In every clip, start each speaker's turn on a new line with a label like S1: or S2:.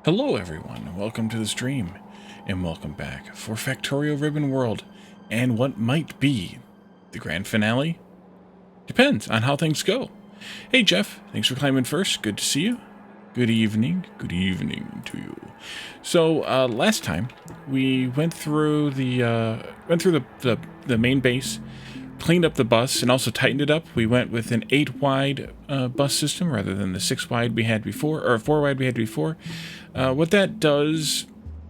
S1: Hello everyone, welcome to the stream, and welcome back for Factorio Ribbon World, and what might be the grand finale? Depends on how things go. Hey Jeff, thanks for climbing first, good to see you. Good evening to you. So, last time, we went through the main base, cleaned up the bus, and also tightened it up. We went with an 8-wide bus system rather than the 6-wide we had before, or 4-wide we had before. What that does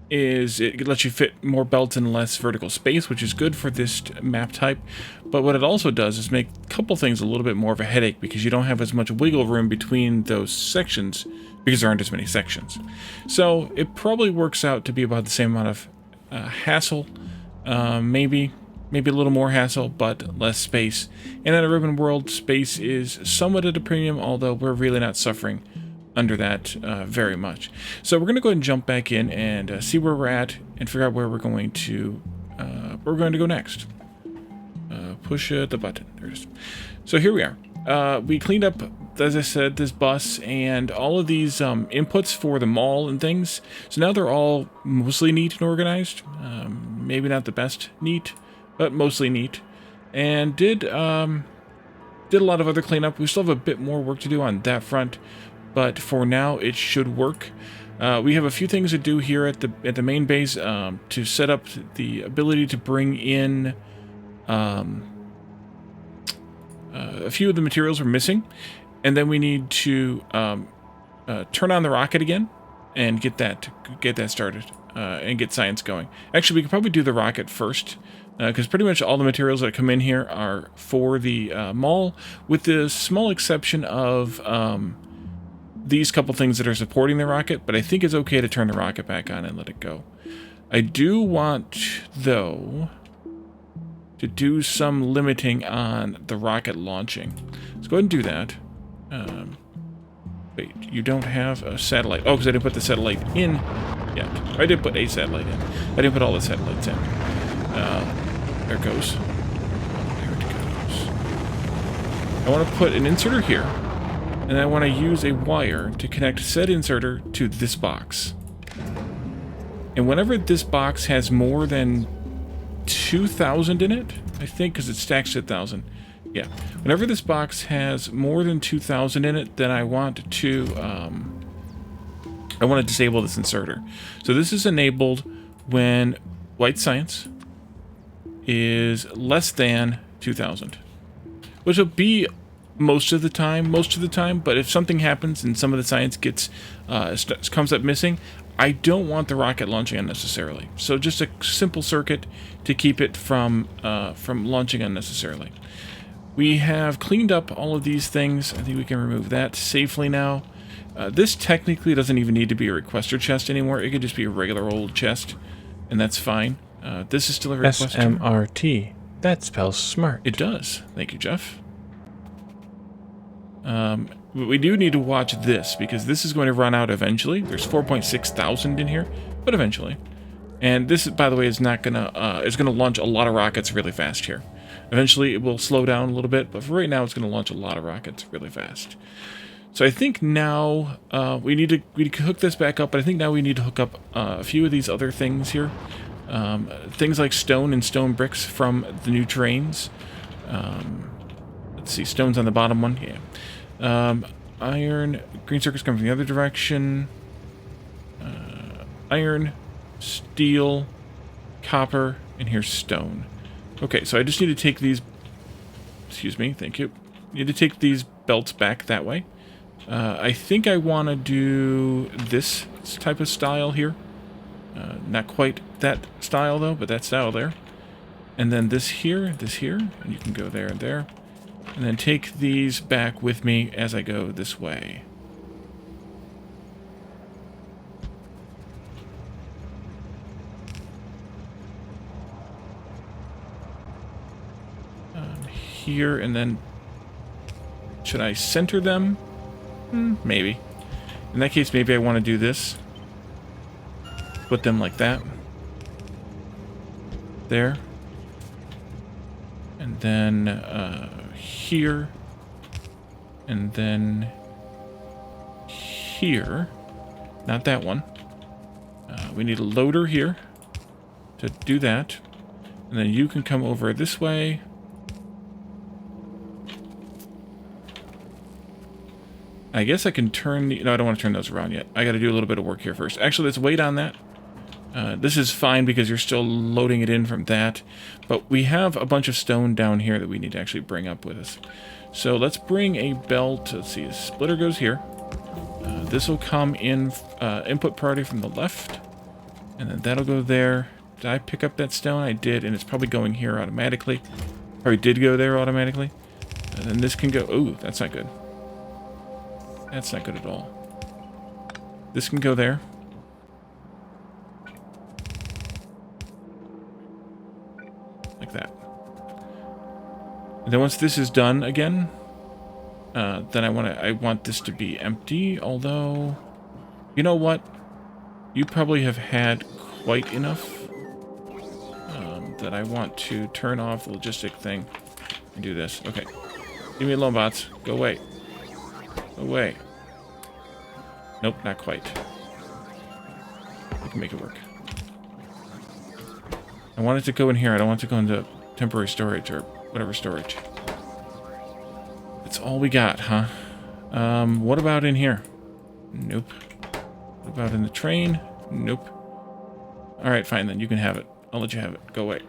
S1: is it lets you fit more belts and less vertical space, which is good for this map type. But what it also does is make a couple things a little bit more of a headache, because you don't have as much wiggle room between those sections, because there aren't as many sections. So it probably works out to be about the same amount of hassle, maybe a little more hassle, but less space. And in a Ribbon World, space is somewhat at a premium, although we're really not suffering under that very much. So we're going to go ahead and jump back in and see where we're at and figure out where we're going to go next. Push the button. There it is. So here we are. We cleaned up, as I said, this bus and all of these inputs for the mall and things. So now they're all mostly neat and organized. Maybe not the best neat, but mostly neat. And did a lot of other cleanup. We still have a bit more work to do on that front, but for now it should work. We have a few things to do here at the main base to set up the ability to bring in a few of the materials we're missing, and then we need to turn on the rocket again and get that started and get science going. Actually, we could probably do the rocket first, because pretty much all the materials that come in here are for the mall, with the small exception of these couple things that are supporting the rocket, but I think it's okay to turn the rocket back on and let it go. I do want, though, to do some limiting on the rocket launching. Let's go ahead and do that. Wait, you don't have a satellite. Oh, because I didn't put the satellite in yet. I did put a satellite in. I didn't put all the satellites in. There it goes. There it goes. I want to put an inserter here, and I want to use a wire to connect said inserter to this box. And whenever this box has more than 2,000 in it, I think, because it stacks at 1,000. Yeah. Whenever this box has more than 2,000 in it, then I want to disable this inserter. So this is enabled when white science is less than 2,000, which will be most of the time, but if something happens and some of the science gets comes up missing, I don't want the rocket launching unnecessarily. So just a simple circuit to keep it from launching unnecessarily. We have cleaned up all of these things. I think we can remove that safely now. This technically doesn't even need to be a requester chest anymore. It could just be a regular old chest, and that's fine. This is still a requester.
S2: SMRT. That spells smart.
S1: It does. Thank you, Jeff. We do need to watch this, because this is going to run out eventually. There's 4.6 thousand in here, but eventually. And this, by the way, is not gonna is gonna launch a lot of rockets really fast here. Eventually, it will slow down a little bit, but for right now, it's gonna launch a lot of rockets really fast. So I think now we could hook this back up, but I think now we need to hook up a few of these other things here. Things like stone and stone bricks from the new trains. Let's see, stone's on the bottom one. Yeah. Iron, green circuits coming from the other direction. Iron, steel, copper, and here's stone. Okay, so I just need to take these. Excuse me, thank you. Need to take these belts back that way. I think I want to do this type of style here. Not quite that style though, but that style there. And then this here, and you can go there and there. And then take these back with me as I go this way. Here, and then should I center them? Maybe. In that case, maybe I want to do this. Put them like that. There. And then here, and then here, not that one, We need a loader here to do that. And then you can come over this way. I guess I can turn the... No, I don't want to turn those around yet. I got to do a little bit of work here first. Actually, let's wait on that. This is fine because you're still loading it in from that. But we have a bunch of stone down here that we need to actually bring up with us. So let's bring a belt. Let's see, a splitter goes here. This will come in input priority from the left. And then that'll go there. Did I pick up that stone? I did, and it's probably going here automatically. Probably did go there automatically. And then this can go... Ooh, that's not good. That's not good at all. This can go there. Like that. And then once this is done again, then I want this to be empty, although... You know what? You probably have had quite enough that I want to turn off the logistic thing and do this. Okay. Leave me alone, bots. Go away. Go away. Nope, not quite. We can make it work. I want it to go in here. I don't want it to go into temporary storage or whatever storage. That's all we got, huh? What about in here? Nope. What about in the train? Nope. Alright, fine then. You can have it. I'll let you have it. Go away.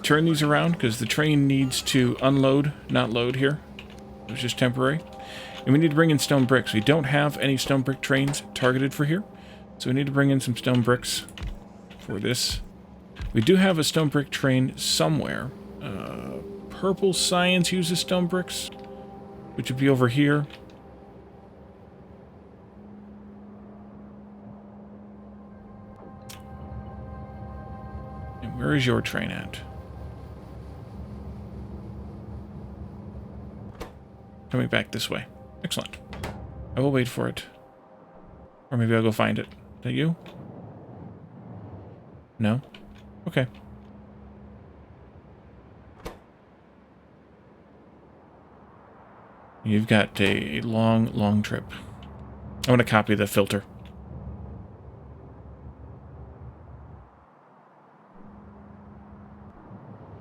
S1: Turn these around, because the train needs to unload, not load here. It was just temporary. And we need to bring in stone bricks. We don't have any stone brick trains targeted for here. So we need to bring in some stone bricks for this. We do have a stone brick train somewhere. Purple Science uses stone bricks, which would be over here. And where is your train at? Coming back this way. Excellent. I will wait for it. Or maybe I'll go find it. Is that you? No? Okay. You've got a long, long trip. I want to copy the filter.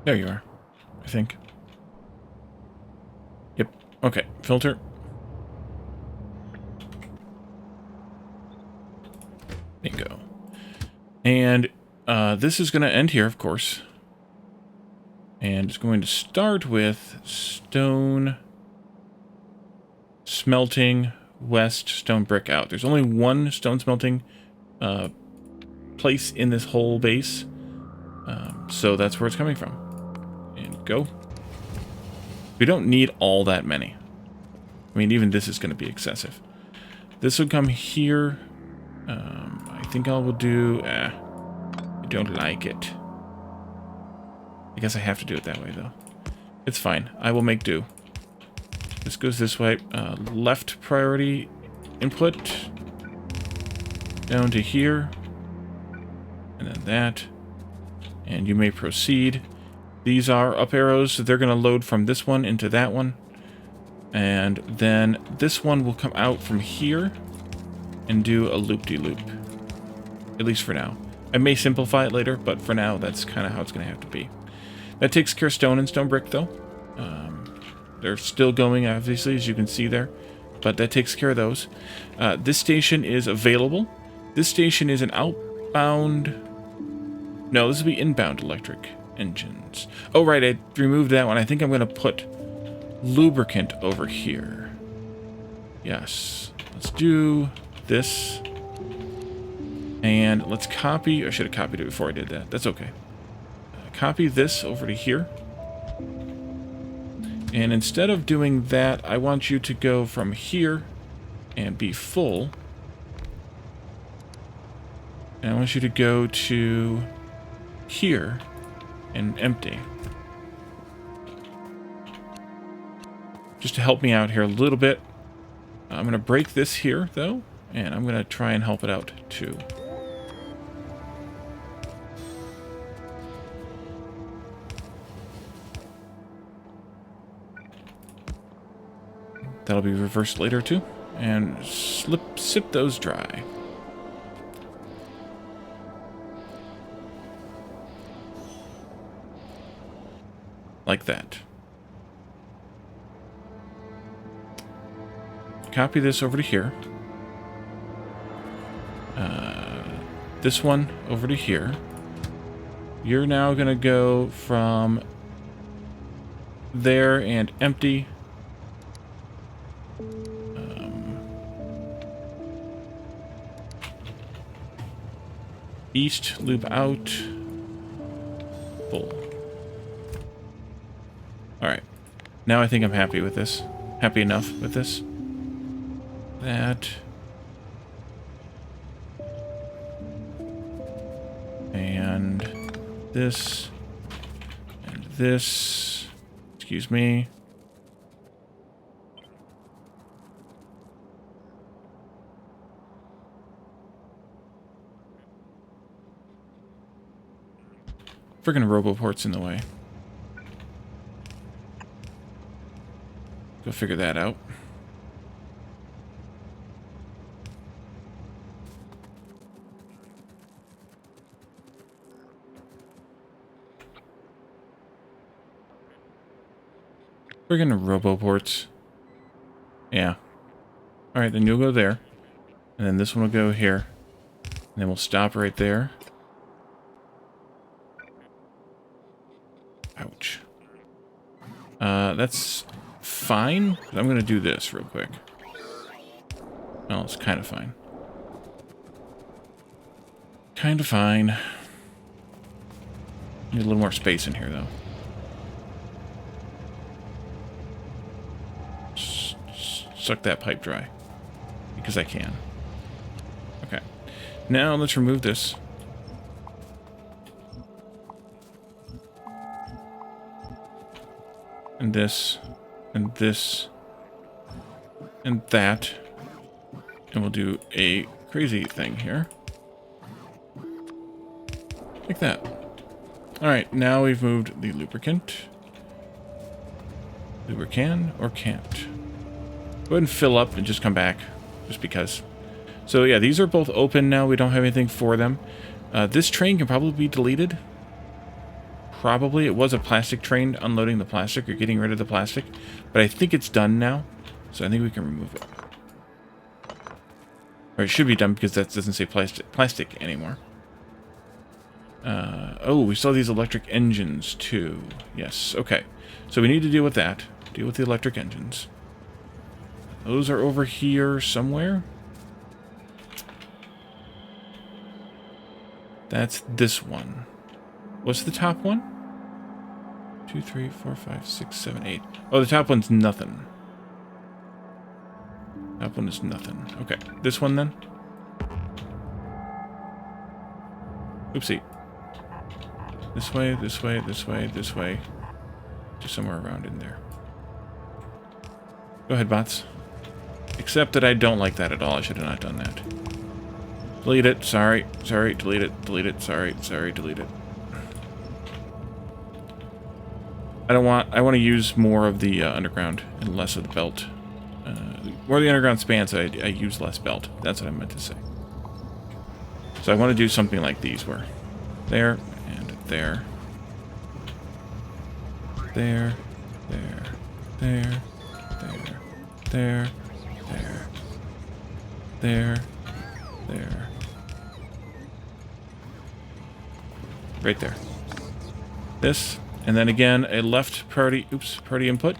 S1: There you are, I think. Yep. Okay, filter. Bingo. And this is going to end here, of course. And it's going to start with stone smelting west, stone brick out. There's only one stone smelting place in this whole base. So that's where it's coming from. And go. We don't need all that many. I mean, even this is going to be excessive. This will come here. I think I will do... I don't like it. I guess I have to do it that way, though. It's fine. I will make do. This goes this way. Left priority input. Down to here. And then that. And you may proceed. These are up arrows, so they're going to load from this one into that one. And then this one will come out from here and do a loop-de-loop. At least for now. I may simplify it later, but for now, that's kind of how it's going to have to be. That takes care of stone and stone brick, though. They're still going, obviously, as you can see there. But that takes care of those. This station is available. This station is an outbound... No, this will be inbound electric engines. Oh, right, I removed that one. I think I'm going to put lubricant over here. Yes. Let's do this. And let's copy... I should have copied it before I did that. That's okay. Copy this over to here. And instead of doing that, I want you to go from here and be full. And I want you to go to here and empty. Just to help me out here a little bit. I'm going to break this here, though, and I'm going to try and help it out, too. That'll be reversed later, too. And sip those dry. like that. Copy this over to here. This one over to here. You're now going to go from there and empty. East, loop out. Full. Alright. Now I think I'm happy with this. Happy enough with this. That. And this. And this. Excuse me. Friggin' RoboPort's in the way. Go figure that out. Friggin' RoboPorts. Yeah. Alright, then you'll go there. And then this one will go here. And then we'll stop right there. Ouch. That's fine. I'm going to do this real quick. Well, it's kind of fine. Kind of fine. Need a little more space in here, though. Suck that pipe dry. Because I can. Okay. Now, let's remove this. And this, and this, and that. And we'll do a crazy thing here. Like that. Alright, now we've moved the lubricant. Lubricant or can't. Go ahead and fill up and just come back. Just because. So yeah, these are both open now. We don't have anything for them. This train can probably be deleted. Probably. It was a plastic train, unloading the plastic or getting rid of the plastic. But I think it's done now. So I think we can remove it. Or it should be done because that doesn't say plastic anymore. Oh, we saw these electric engines too. Yes, okay. So we need to deal with that. Deal with the electric engines. Those are over here somewhere. That's this one. What's the top one? 2, 3, 4, 5, 6, 7, 8. Oh, the top one's nothing. Top one is nothing. Okay, this one then. Oopsie. This way, this way, this way, this way. Just somewhere around in there. Go ahead, bots. Except that I don't like that at all. I should have not done that. Delete it. Sorry. Sorry. Delete it. Delete it. Sorry. Sorry. Delete it. I want to use more of the underground and less of the belt. More of the underground spans, I use less belt. That's what I meant to say. So I want to do something like these, where there and there. There, there, there, there, there, there, there, there. Right there. This, and then again, a left party, party input.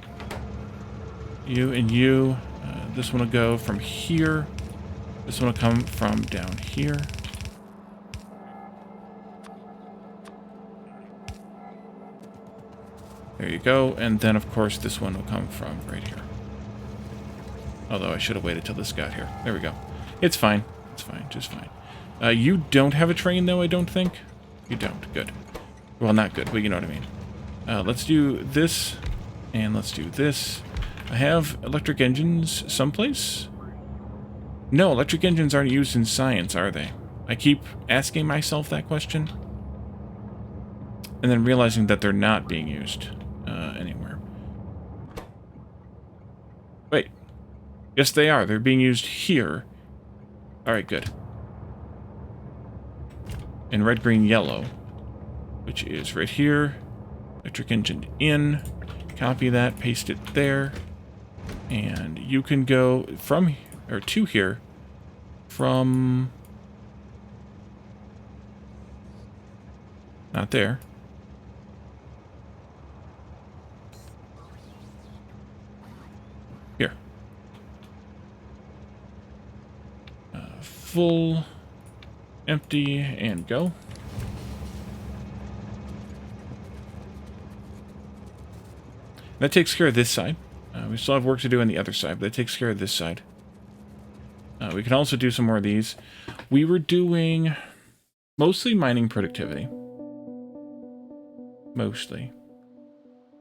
S1: You and you. This one will go from here. This one will come from down here. There you go. And then, of course, this one will come from right here. Although I should have waited till this got here. There we go. It's fine. It's fine. Just fine. You don't have a train, though, I don't think? You don't. Good. Well, not good, but you know what I mean. Let's do this, and let's do this. I have electric engines someplace? No, electric engines aren't used in science, are they? I keep asking myself that question. And then realizing that they're not being used anywhere. Wait. Yes, they are. They're being used here. Alright, good. In red, green, yellow. Which is right here. Electric engine in. Copy that, paste it there. And you can go from, or to here, from, not there. Here. Full, empty, and go. That takes care of this side. We still have work to do on the other side, but that takes care of this side. We can also do some more of these. We were doing mostly mining productivity. Mostly.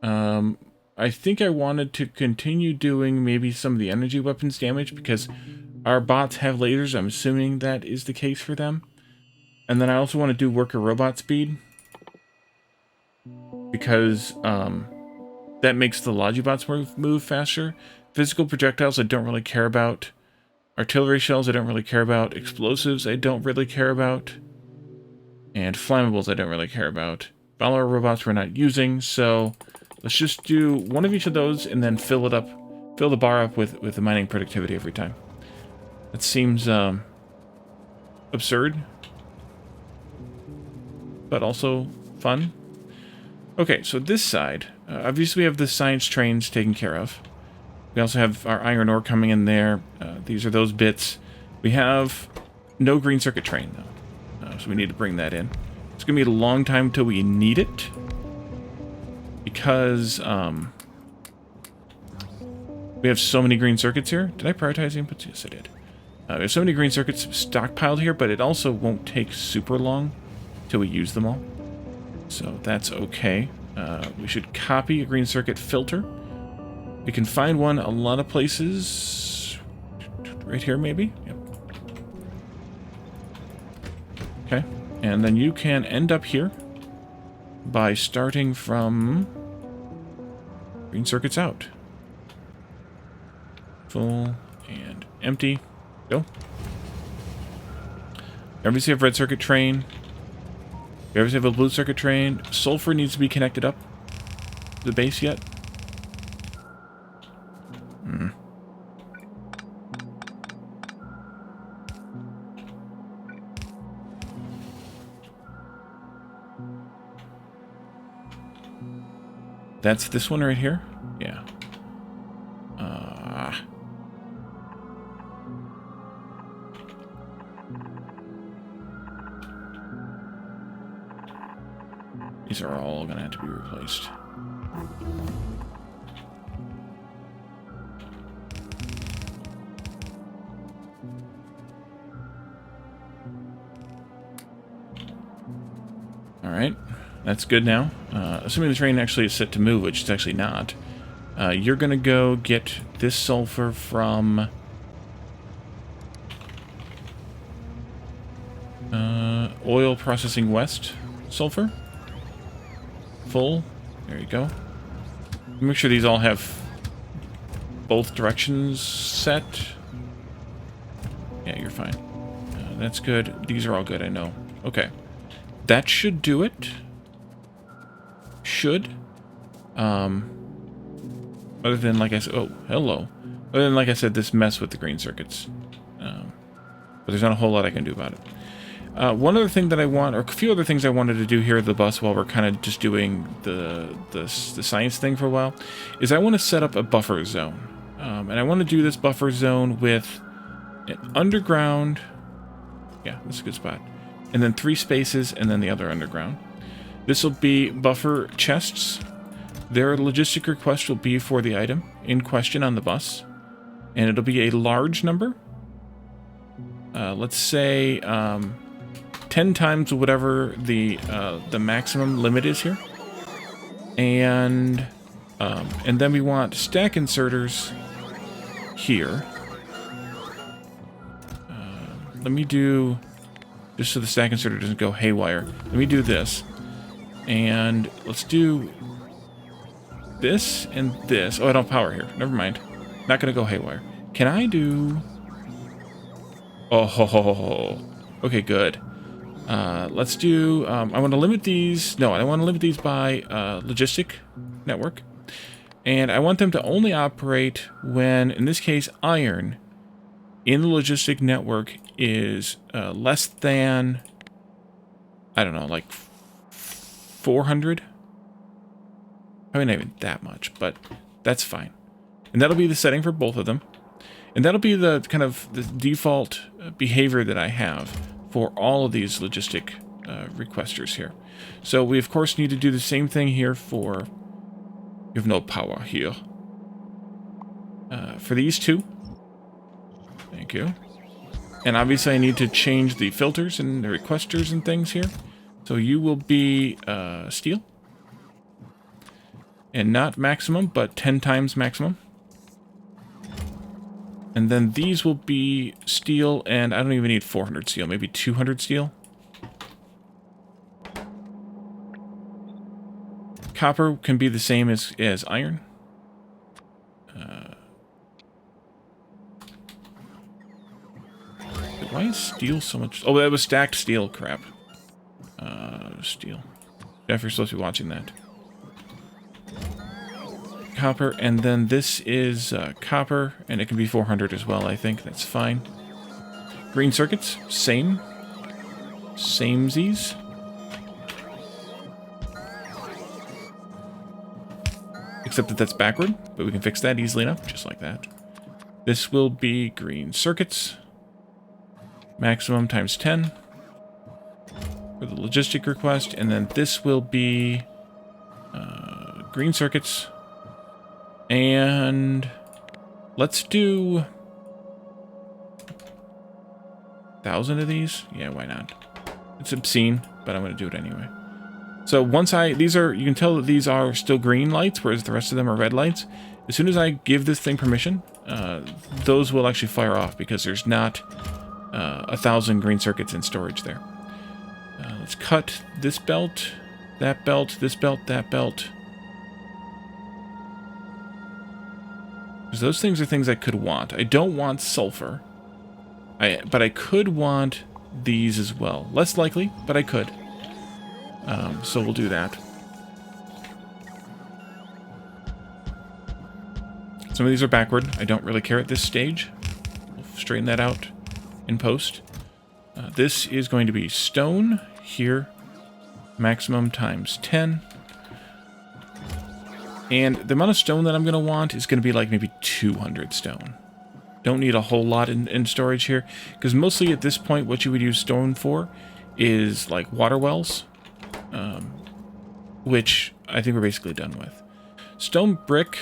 S1: I think I wanted to continue doing maybe some of the energy weapons damage because our bots have lasers. I'm assuming that is the case for them. And then I also want to do worker robot speed because that makes the Logibots move faster. Physical projectiles I don't really care about. Artillery shells I don't really care about. Explosives I don't really care about. And flammables I don't really care about. Valor robots we're not using, so let's just do one of each of those and then fill the bar up with the mining productivity every time. That seems absurd, but also fun. Okay, so this side, obviously we have the science trains taken care of. We also have our iron ore coming in there. These are those bits. We have no green circuit train, though, so we need to bring that in. It's going to be a long time till we need it, because we have so many green circuits here. Did I prioritize inputs? Yes, I did. We have so many green circuits stockpiled here, but it also won't take super long till we use them all. So that's okay. We should copy a green circuit filter. We can find one a lot of places. Right here, maybe? Yep. Okay. And then you can end up here by starting from green circuits out. Full and empty. Go. Obviously have red circuit train. We obviously have a blue circuit train. Sulfur needs to be connected up to the base yet. That's this one right here? Yeah. These are all going to have to be replaced. Alright, that's good now. Assuming the train actually is set to move, which it's actually not. You're going to go get this sulfur from... Oil Processing West sulfur. Full. There you go. Make sure these all have both directions set. Yeah, you're fine. That's good. These are all good, I know. Okay. That should do it. Should. Other than, like I said... Oh, hello. Other than, like I said, this mess with the green circuits. But there's not a whole lot I can do about it. One other thing that I want, or a few other things I wanted to do here at the bus while we're kind of just doing the science thing for a while, is I want to set up a buffer zone. And I want to do this buffer zone with an underground... Yeah, that's a good spot. And then 3 spaces, and then the other underground. This will be buffer chests. Their logistic request will be for the item in question on the bus. And it'll be a large number. Let's say 10 times whatever the maximum limit is here. And then we want stack inserters here. Let me do... Just so the stack inserter doesn't go haywire. Let me do this. And let's do this and this. Oh, I don't power here. Never mind. Not going to go haywire. Can I do... Oh, ho, ho, ho, ho. Okay, good. Let's do, I want to limit these, no, I want to limit these by logistic network. And I want them to only operate when, in this case, iron in the logistic network is less than, I don't know, like 400? I mean, not even that much, but that's fine. And that'll be the setting for both of them. And that'll be the kind of the default behavior that I have for all of these logistic requesters here. So we, of course, need to do the same thing here for... You have no power here. For these two. Thank you. And obviously I need to change the filters and the requesters and things here. So you will be steel. And not maximum, but 10 times maximum. And then these will be steel, and I don't even need 400 steel, maybe 200 steel. Copper can be the same as iron. Why is steel so much... Oh, that was stacked steel, crap. Steel. Jeff, you're supposed to be watching that. Copper, and then this is copper, and it can be 400 as well, I think. That's fine. Green circuits, same. Samesies. Except that that's backward, but we can fix that easily enough, just like that. This will be green circuits. Maximum times 10 for the logistic request, and then this will be green circuits. And let's do 1,000 of these. Yeah, why not? It's obscene, but I'm going to do it anyway. So once these are, you can tell that these are still green lights, whereas the rest of them are red lights. As soon as I give this thing permission, those will actually fire off because there's not 1,000 green circuits in storage there. Let's cut this belt, that belt, this belt, that belt. Because those things are things I could want. I don't want sulfur. But I could want these as well. Less likely, but I could. So we'll do that. Some of these are backward. I don't really care at this stage. We'll straighten that out in post. This is going to be stone here. Maximum times 10. And the amount of stone that I'm going to want is going to be like maybe 200 stone. Don't need a whole lot in storage here. Because mostly at this point, what you would use stone for is like water wells. Which I think we're basically done with. Stone brick.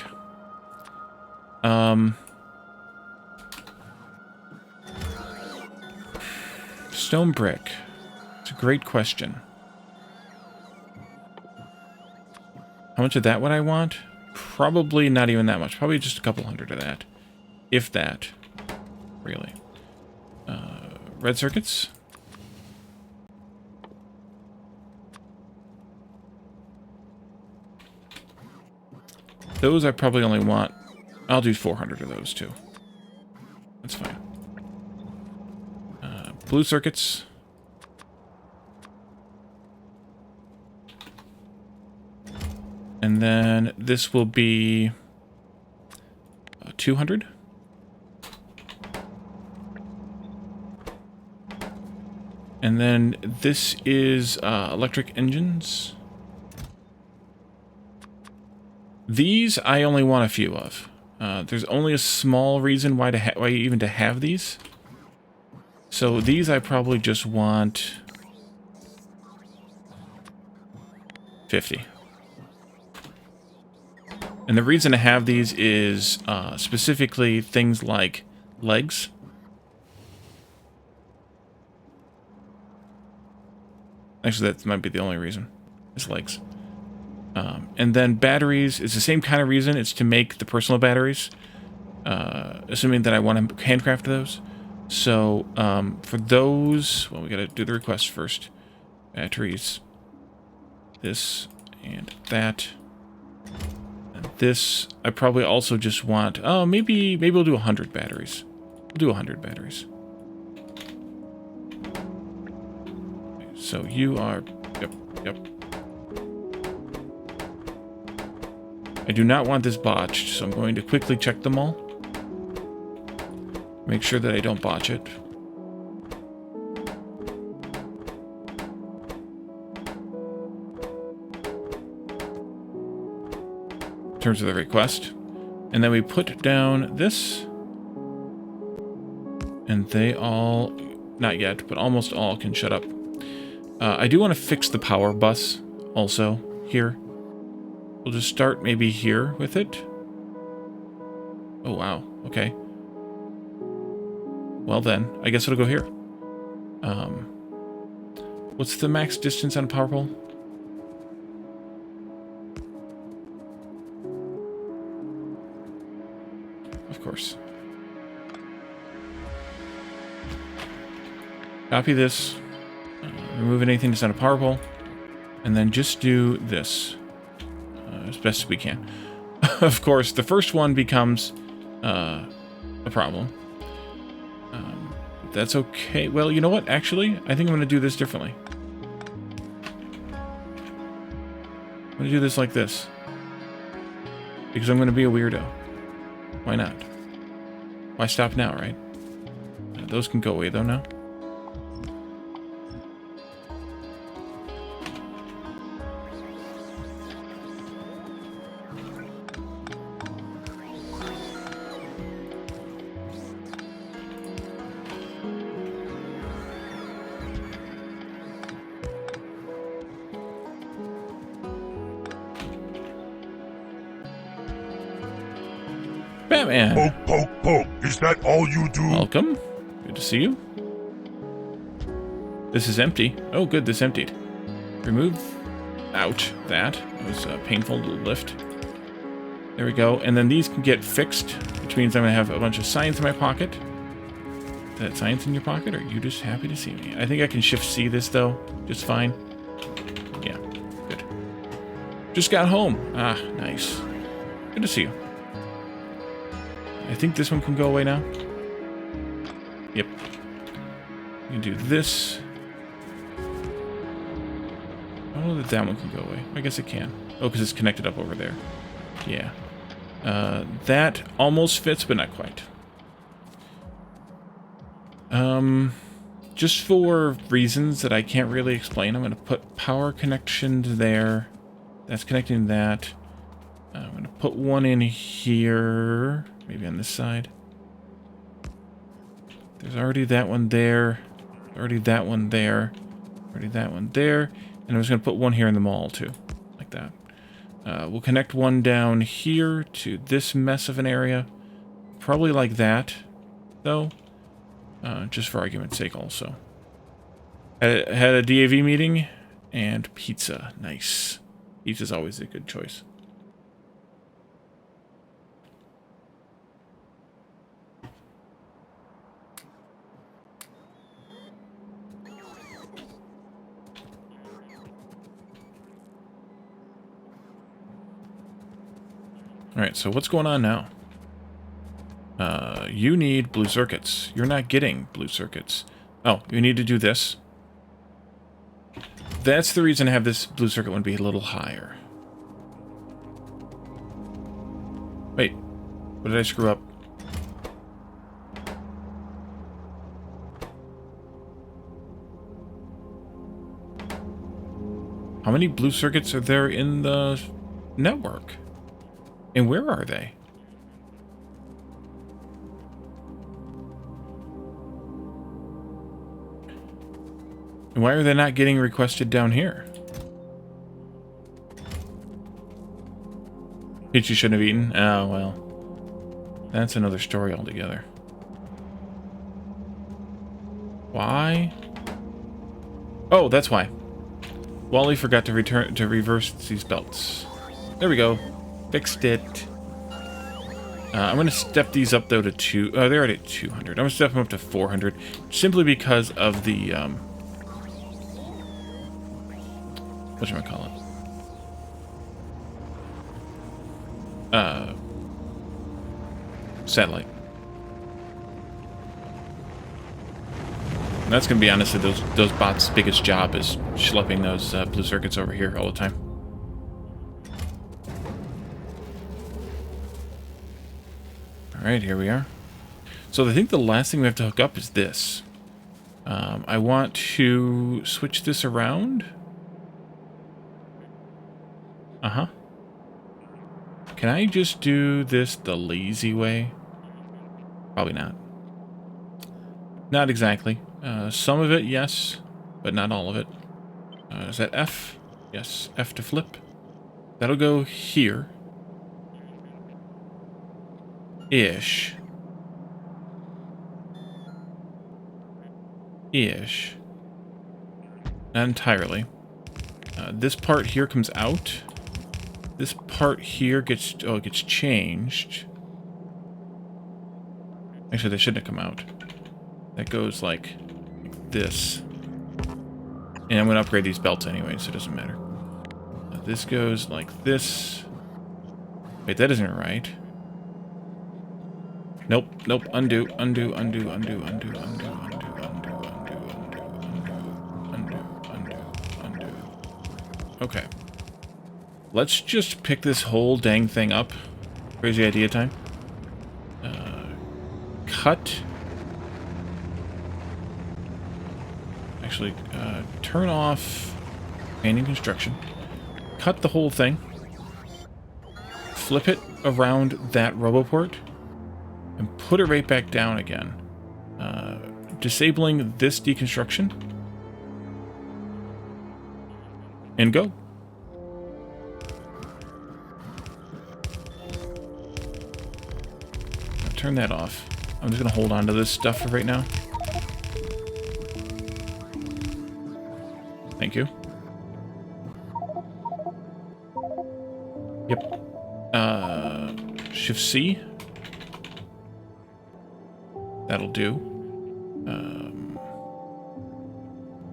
S1: Stone brick. It's a great question. How much of that would I want? Probably not even that much. Probably just a couple hundred of that. If that. Really. Red circuits. Those I probably only want... I'll do 400 of those too. That's fine. Blue circuits. And then this will be 200. And then this is electric engines. These I only want a few of. There's only a small reason why even to have these. So these I probably just want 50. And the reason to have these is specifically things like legs. Actually, that might be the only reason, is legs. And then batteries is the same kind of reason. It's to make the personal batteries, assuming that I want to handcraft those. So for those, well, we got to do the request first. Batteries, this and that. And this, I probably also just want, oh, maybe we'll do 100 batteries. We'll do 100 batteries. So you are... Yep, yep. I do not want this botched, so I'm going to quickly check them all. Make sure that I don't botch it. In terms of the request. And then we put down this. And they all, not yet, but almost all can shut up. I do want to fix the power bus also here. We'll just start maybe here with it. Oh, wow. Okay. Well then, I guess it'll go here. What's the max distance on a power pole? Of course. Copy this. Remove anything that's not a power pole. And then just do this. As best as we can. Of course, the first one becomes a problem. That's okay. Well, you know what? Actually, I think I'm going to do this differently. I'm going to do this like this. Because I'm going to be a weirdo. Why not? Why stop now, right? Those can go away, though, now. Batman!
S3: Poke, poke, poke. Is that all you do?
S1: Welcome. Good to see you. This is empty. Oh, good, this emptied. Remove out that. It was painful to lift. There we go. And then these can get fixed, which means I'm going to have a bunch of science in my pocket. Is that science in your pocket, or are you just happy to see me? I think I can Shift-C this, though, just fine. Yeah, good. Just got home. Ah, nice. Good to see you. I think this one can go away now. Yep. You can do this. I don't know that that one can go away. I guess it can. Oh, because it's connected up over there. Yeah. That almost fits, but not quite. Just for reasons that I can't really explain, I'm going to put power connections there. That's connecting that. I'm going to put one in here. Maybe on this side. There's already that one there. Already that one there. Already that one there. And I'm just going to put one here in the mall, too. Like that. We'll connect one down here to this mess of an area. Probably like that, though. Just for argument's sake, also. Had a DAV meeting. And pizza. Nice. Pizza's always a good choice. Alright, so what's going on now? You need blue circuits. You're not getting blue circuits. Oh, you need to do this. That's the reason I have this blue circuit one be a little higher. Wait, what did I screw up? How many blue circuits are there in the network? And where are they? And why are they not getting requested down here? Hit you shouldn't have eaten? Oh, well. That's another story altogether. Why? Oh, that's why. Wally forgot to reverse these belts. There we go. Fixed it. I'm going to step these up, though, to 2... Oh, they're already at 200. I'm going to step them up to 400. Simply because of the... whatchamacallit? Satellite. And that's going to be honestly those bots' biggest job is schlepping those blue circuits over here all the time. Alright, here we are. So I think the last thing we have to hook up is this. I want to switch this around. Uh-huh. Can I just do this the lazy way? Probably not. Not exactly. Some of it, yes, but not all of it. Is that F? Yes, F to flip. That'll go here. Ish. Ish. Not entirely. This part here comes out. This part here gets... Oh, it gets changed. Actually, that shouldn't have come out. That goes like this. And I'm going to upgrade these belts anyway, so it doesn't matter. This goes like this. Wait, that isn't right. Nope, nope. Undo, undo, undo, undo, undo, undo, undo, undo, undo, undo, undo, undo. Okay. Let's just pick this whole dang thing up. Crazy idea time. Cut. Actually, turn off painting construction. Cut the whole thing. Flip it around that RoboPort. And put it right back down again. Disabling this deconstruction. And go. Now turn that off. I'm just going to hold on to this stuff for right now. Thank you. Yep. Shift C. That'll do.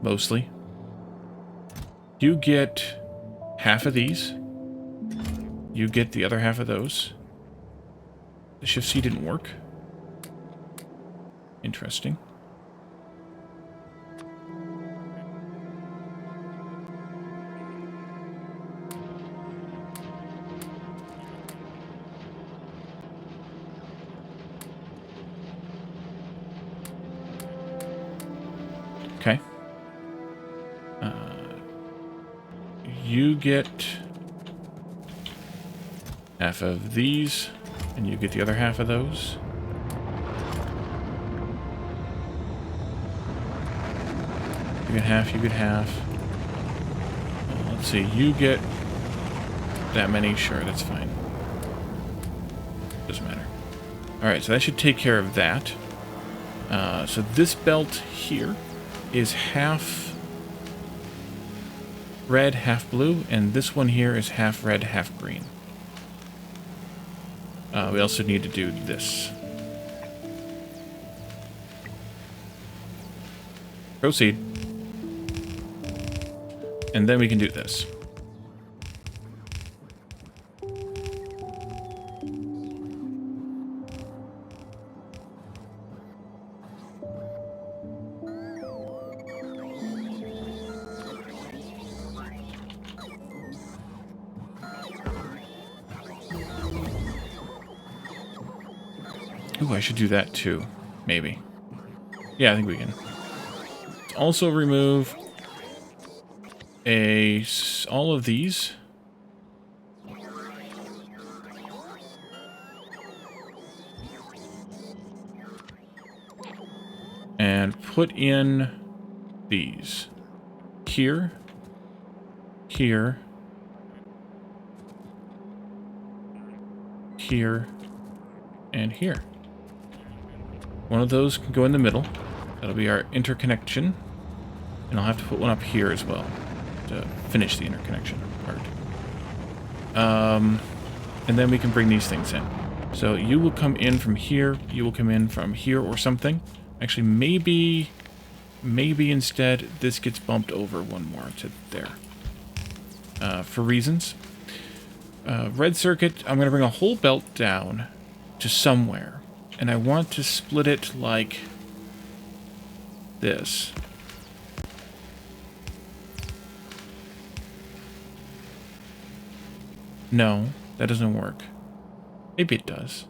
S1: Mostly. You get half of these. You get the other half of those. The Shift C didn't work. Interesting. Okay. You get half of these, and you get the other half of those. You get half, you get half. Let's see, you get that many. Sure, that's fine. Doesn't matter. Alright, so that should take care of that. So this belt here is half red, half blue, and this one here is half red, half green. We also need to do this. Proceed. And then we can do this. Ooh, I should do that too. Maybe. Yeah, I think we can. Also remove all of these. And put in these. Here. Here. Here. And here. One of those can go in the middle. That'll be our interconnection. And I'll have to put one up here as well to finish the interconnection part. And then we can bring these things in. So you will come in from here, you will come in from here or something. Actually, maybe instead this gets bumped over one more to there. For reasons. Red circuit, I'm going to bring a whole belt down to somewhere. And I want to split it like this. No, that doesn't work. Maybe it does.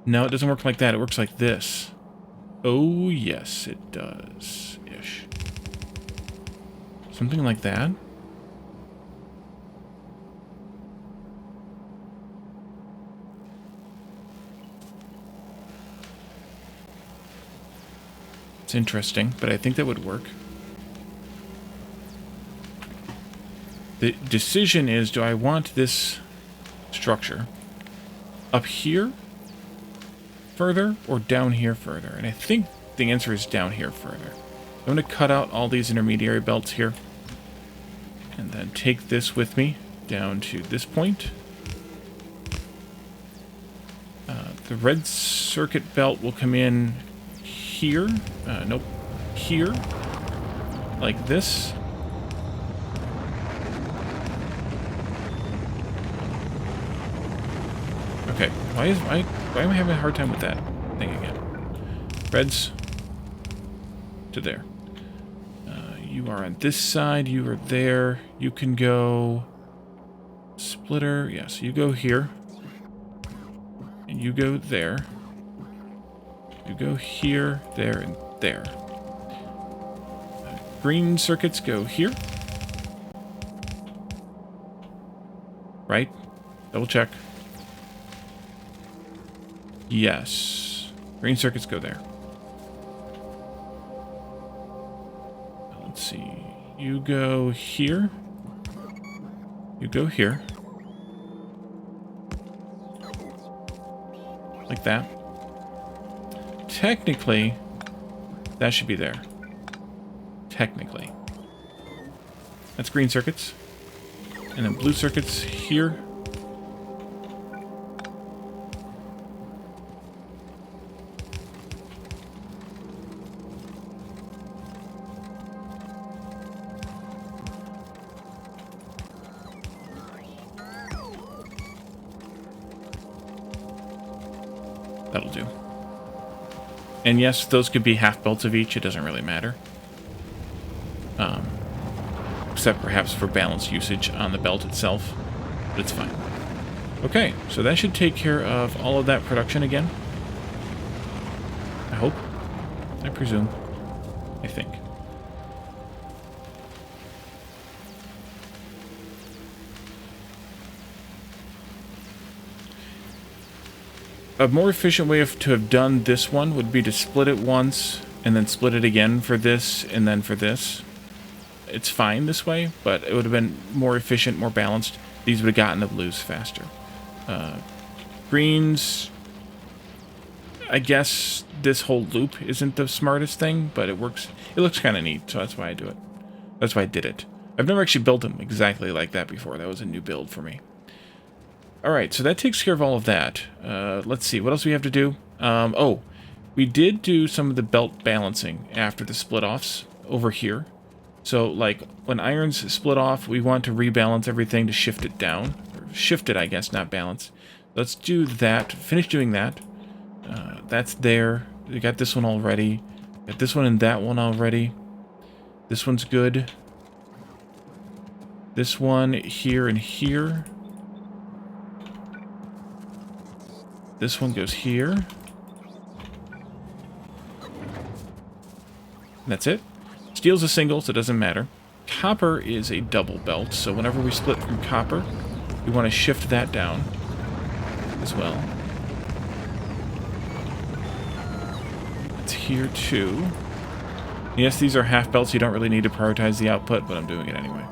S1: No, it doesn't work like that. It works like this. Oh, yes, it does. Ish. Something like that. It's interesting, but I think that would work. The decision is, do I want this structure up here further or down here further? And I think the answer is down here further. I'm going to cut out all these intermediary belts here and then take this with me down to this point. The red circuit belt will come in here. Nope. Here. Like this. Okay. Why am I having a hard time with that thing again? Reds to there. You are on this side. You are there. You can go splitter. Yes, you go here. And you go there. You go here, there, and there. Green circuits go here. Right? Double check. Yes. Green circuits go there. Let's see. You go here. You go here. Like that. Technically, that should be there. Technically. That's green circuits. And then blue circuits here. That'll do. And yes, those could be half belts of each. It doesn't really matter. Except perhaps for balance usage on the belt itself. But it's fine. Okay, so that should take care of all of that production again. I hope. I presume. I think. A more efficient way to have done this one would be to split it once, and then split it again for this, and then for this. It's fine this way, but it would have been more efficient, more balanced. These would have gotten the blues faster. Greens, I guess this whole loop isn't the smartest thing, but it works. It looks kind of neat, so that's why I do it. That's why I did it. I've never actually built them exactly like that before. That was a new build for me. Alright, so that takes care of all of that. Let's see, what else do we have to do? Oh, we did do some of the belt balancing after the split-offs over here. So, like, when irons split off, we want to rebalance everything to shift it down. Or shift it, I guess, not balance. Let's do that. Finish doing that. That's there. We got this one already. Got this one and that one already. This one's good. This one here and here. This one goes here. And that's it. Steel's a single, so it doesn't matter. Copper is a double belt, so whenever we split from copper, we want to shift that down as well. It's here too. Yes, these are half belts. You don't really need to prioritize the output, but I'm doing it anyway.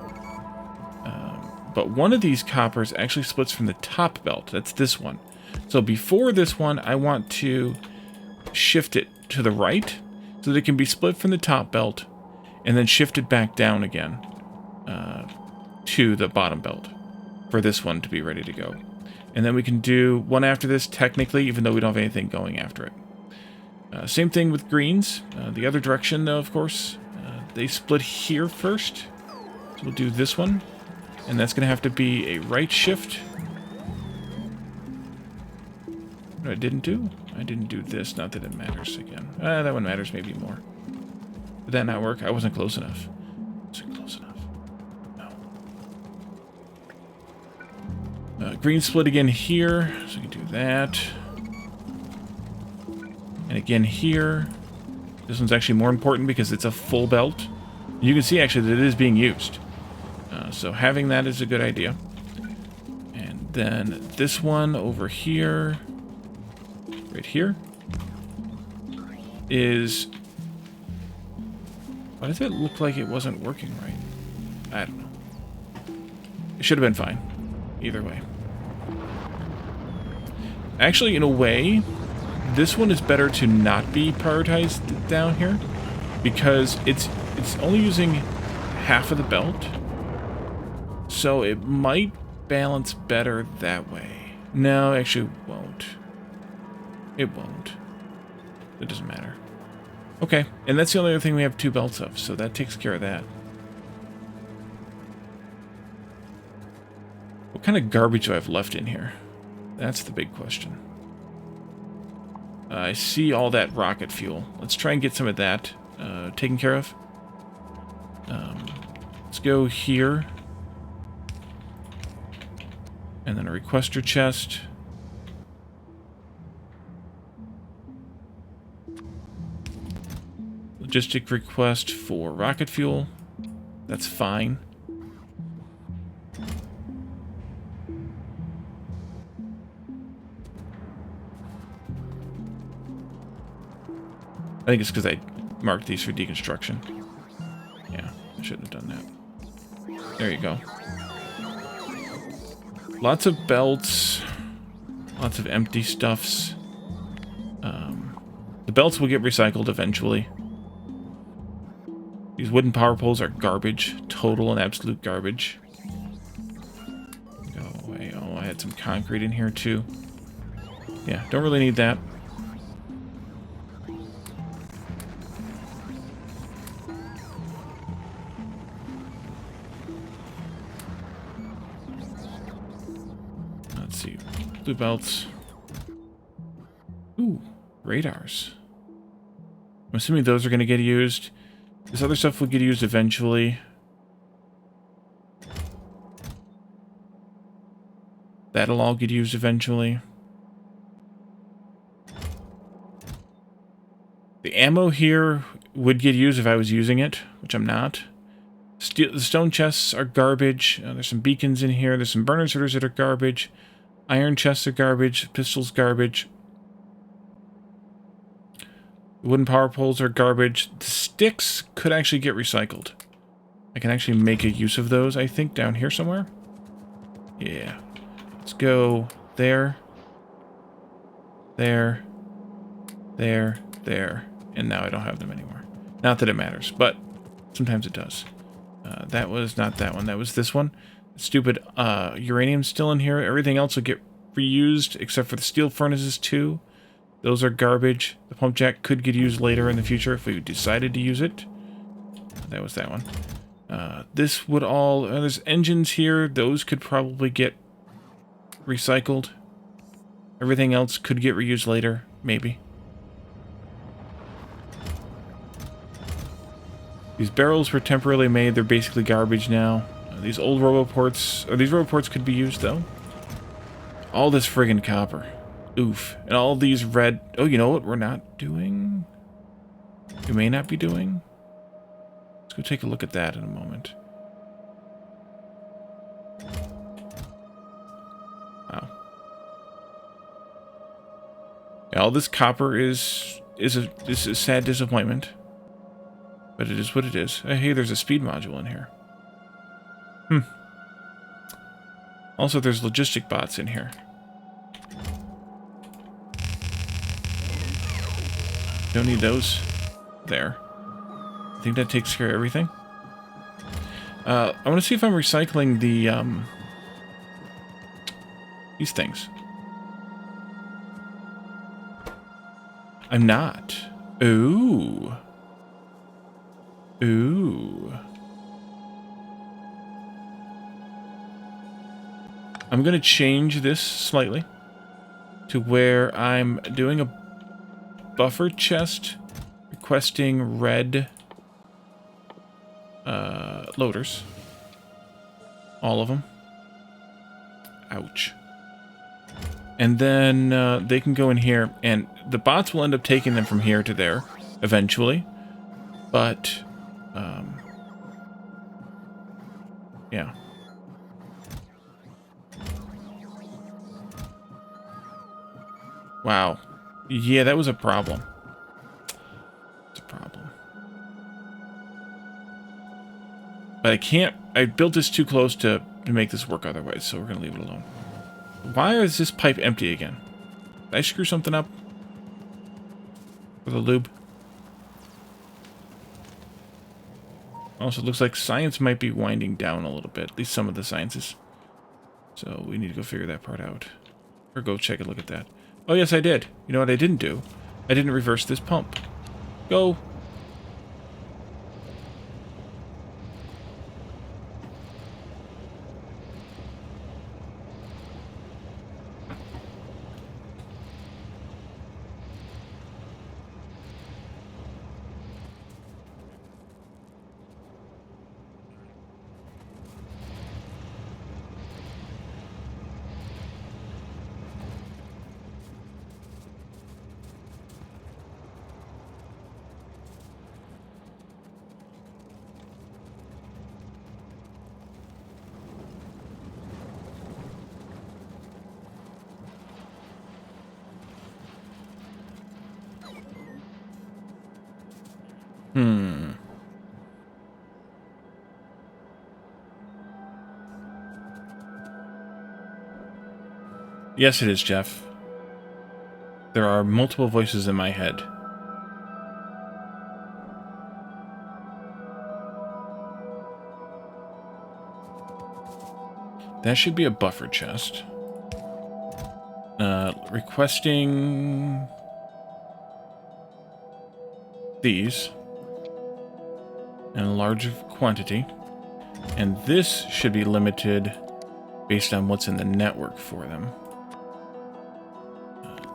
S1: But one of these coppers actually splits from the top belt. That's this one. So before this one, I want to shift it to the right so that it can be split from the top belt and then shift it back down again to the bottom belt for this one to be ready to go. And then we can do one after this technically, even though we don't have anything going after it. Same thing with greens. The other direction, though, of course, they split here first. So we'll do this one. And that's going to have to be a right shift. What I didn't do? I didn't do this. Not that it matters again. That one matters maybe more. Did that not work? I wasn't close enough. Wasn't close enough. No. Green split again here. So we can do that. And again here. This one's actually more important because it's a full belt. You can see actually that it is being used. So having that is a good idea. And then this one over here, right here, is... Why does it look like it wasn't working right? I don't know. It should have been fine. Either way. Actually, in a way, this one is better to not be prioritized down here because it's only using half of the belt, so it might balance better that way. No, actually it won't. It won't. It doesn't matter. Okay, and that's the only other thing we have 2 belts of, so that takes care of that. What kind of garbage do I have left in here? That's the big question. I see all that rocket fuel. Let's try and get some of that taken care of. Let's go here. And then a requester chest. Logistic request for rocket fuel. That's fine. I think it's because I marked these for deconstruction. Yeah, I shouldn't have done that. There you go. Lots of belts. Lots of empty stuffs. The belts will get recycled eventually. These wooden power poles are garbage. Total and absolute garbage. Go away. Oh, I had some concrete in here too. Yeah, don't really need that. Let's see. Blue belts. Ooh, radars. I'm assuming those are going to get used. This other stuff will get used eventually. That'll all get used eventually. The ammo here would get used if I was using it, which I'm not. The stone chests are garbage. There's some beacons in here. There's some burner inserters that are garbage. Iron chests are garbage. Pistols garbage. The wooden power poles are garbage. The sticks could actually get recycled. I can actually make a use of those, I think, down here somewhere. Yeah. Let's go there. There. There. There. And now I don't have them anymore. Not that it matters, but sometimes it does. That was not that one. That was this one. Stupid uranium's still in here. Everything else will get reused except for the steel furnaces too. Those are garbage. The pump jack could get used later in the future if we decided to use it. That was that one. This would all... there's engines here. Those could probably get recycled. Everything else could get reused later. Maybe. These barrels were temporarily made. They're basically garbage now. These old roboports... or these roboports could be used, though. All this friggin' copper. Oof. And all these red... oh, you know what we're not doing? We may not be doing? Let's go take a look at that in a moment. Wow. Yeah, all this copper is a sad disappointment. But it is what it is. Hey, there's a speed module in here. Also, there's logistic bots in here. Don't need those there. I think that takes care of everything. I want to see if I'm recycling the these things. I'm not. Ooh. Ooh. I'm going to change this slightly to where I'm doing a buffer chest requesting red loaders. All of them. Ouch. And then they can go in here, and the bots will end up taking them from here to there eventually. But, yeah. Wow. Yeah, that was a problem. It's a problem. But I can't... I built this too close to make this work otherwise, so we're going to leave it alone. Why is this pipe empty again? Did I screw something up? With the lube? Also, it looks like science might be winding down a little bit. At least some of the sciences. So we need to go figure that part out. Or go check and look at that. Oh, yes, I did. You know what I didn't do? I didn't reverse this pump. Go. Yes, it is, Jeff. There are multiple voices in my head. That should be a buffer chest. Requesting these in a large quantity. And this should be limited based on what's in the network for them.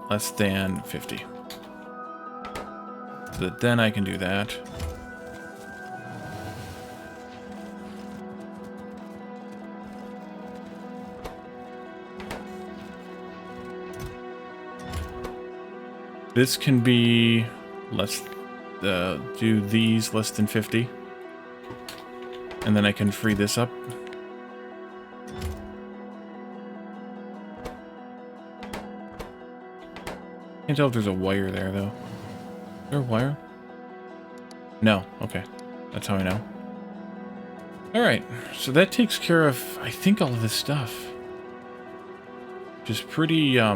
S1: Less than 50. So that then I can do that. This can be less, do these less than 50. And then I can free this up. Can't tell if there's a wire there, though. Is there a wire? No. Okay. That's how I know. Alright. So that takes care of, I think, all of this stuff. Which is pretty, I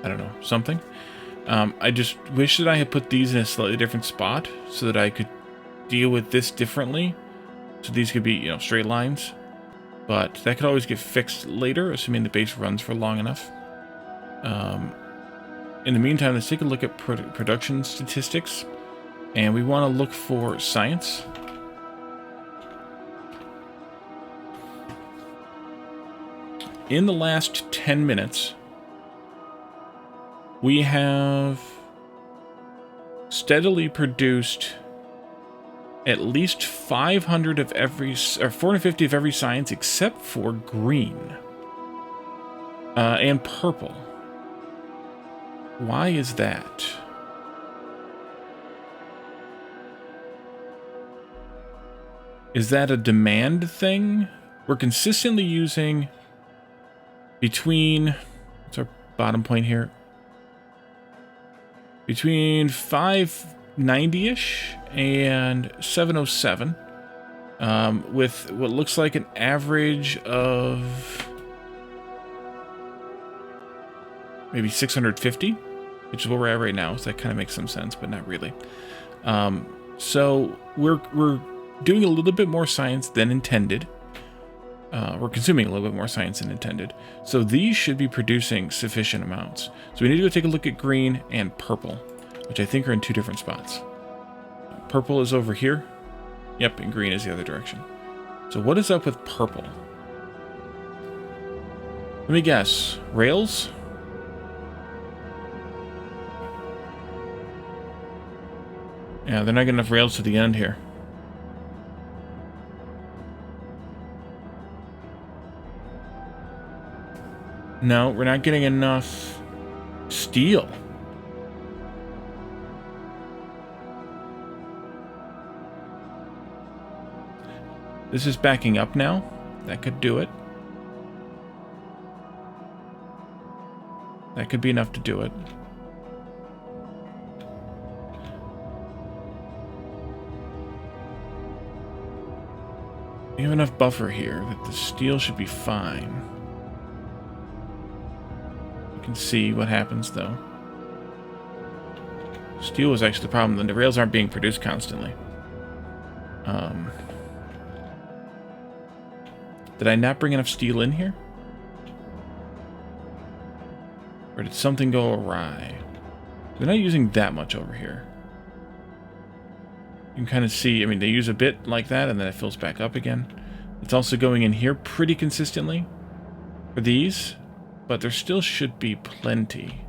S1: don't know, something. I just wish that I had put these in a slightly different spot so that I could deal with this differently. So these could be, you know, straight lines. But that could always get fixed later, assuming the base runs for long enough. In the meantime, let's take a look at production statistics. And we want to look for science. In the last 10 minutes, we have steadily produced at least 500 of every, or 450 of every science except for green and purple. Why is that? Is that a demand thing? We're consistently using between, what's our bottom point here? Between 590-ish and 707, with what looks like an average of maybe 650, which is where we're at right now, so that kind of makes some sense, but not really. So we're doing a little bit more science than intended. We're consuming a little bit more science than intended. So these should be producing sufficient amounts. So we need to go take a look at green and purple, which I think are in two different spots. Purple is over here. Yep, and green is the other direction. So what is up with purple? Let me guess. Rails? Yeah, they're not getting enough rails to the end here. No, we're not getting enough steel. This is backing up now. That could do it. That could be enough to do it. We have enough buffer here that the steel should be fine. You can see what happens though. Steel is actually the problem. The rails aren't being produced constantly. Did I not bring enough steel in here? Or did something go awry? They're not using that much over here. You can kind of see, I mean, they use a bit like that, and then it fills back up again. It's also going in here pretty consistently for these, but there still should be plenty.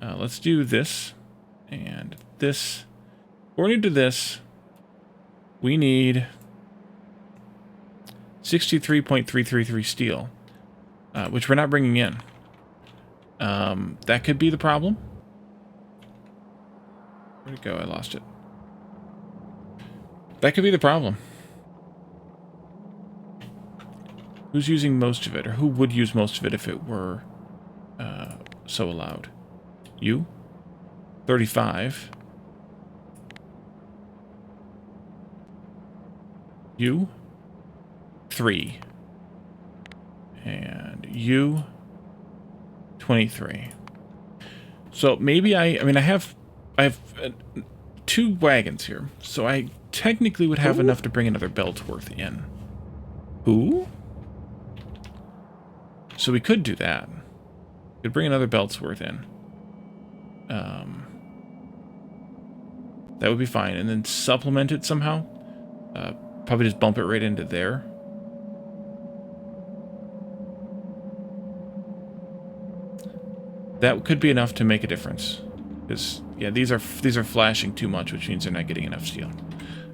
S1: Let's do this and this. According to this, we need 63.333 steel, which we're not bringing in. That could be the problem. Where'd it go? I lost it. That could be the problem. Who's using most of it, or who would use most of it if it were so allowed? You? 35. You? 3. And you? 23. So maybe I have 2 wagons here, so I technically would have enough to bring another Beltworth in. Who? So we could do that. We could bring another Beltsworth in. That would be fine, and then supplement it somehow. Probably just bump it right into there. That could be enough to make a difference. Because, yeah, these are flashing too much, which means they're not getting enough steel.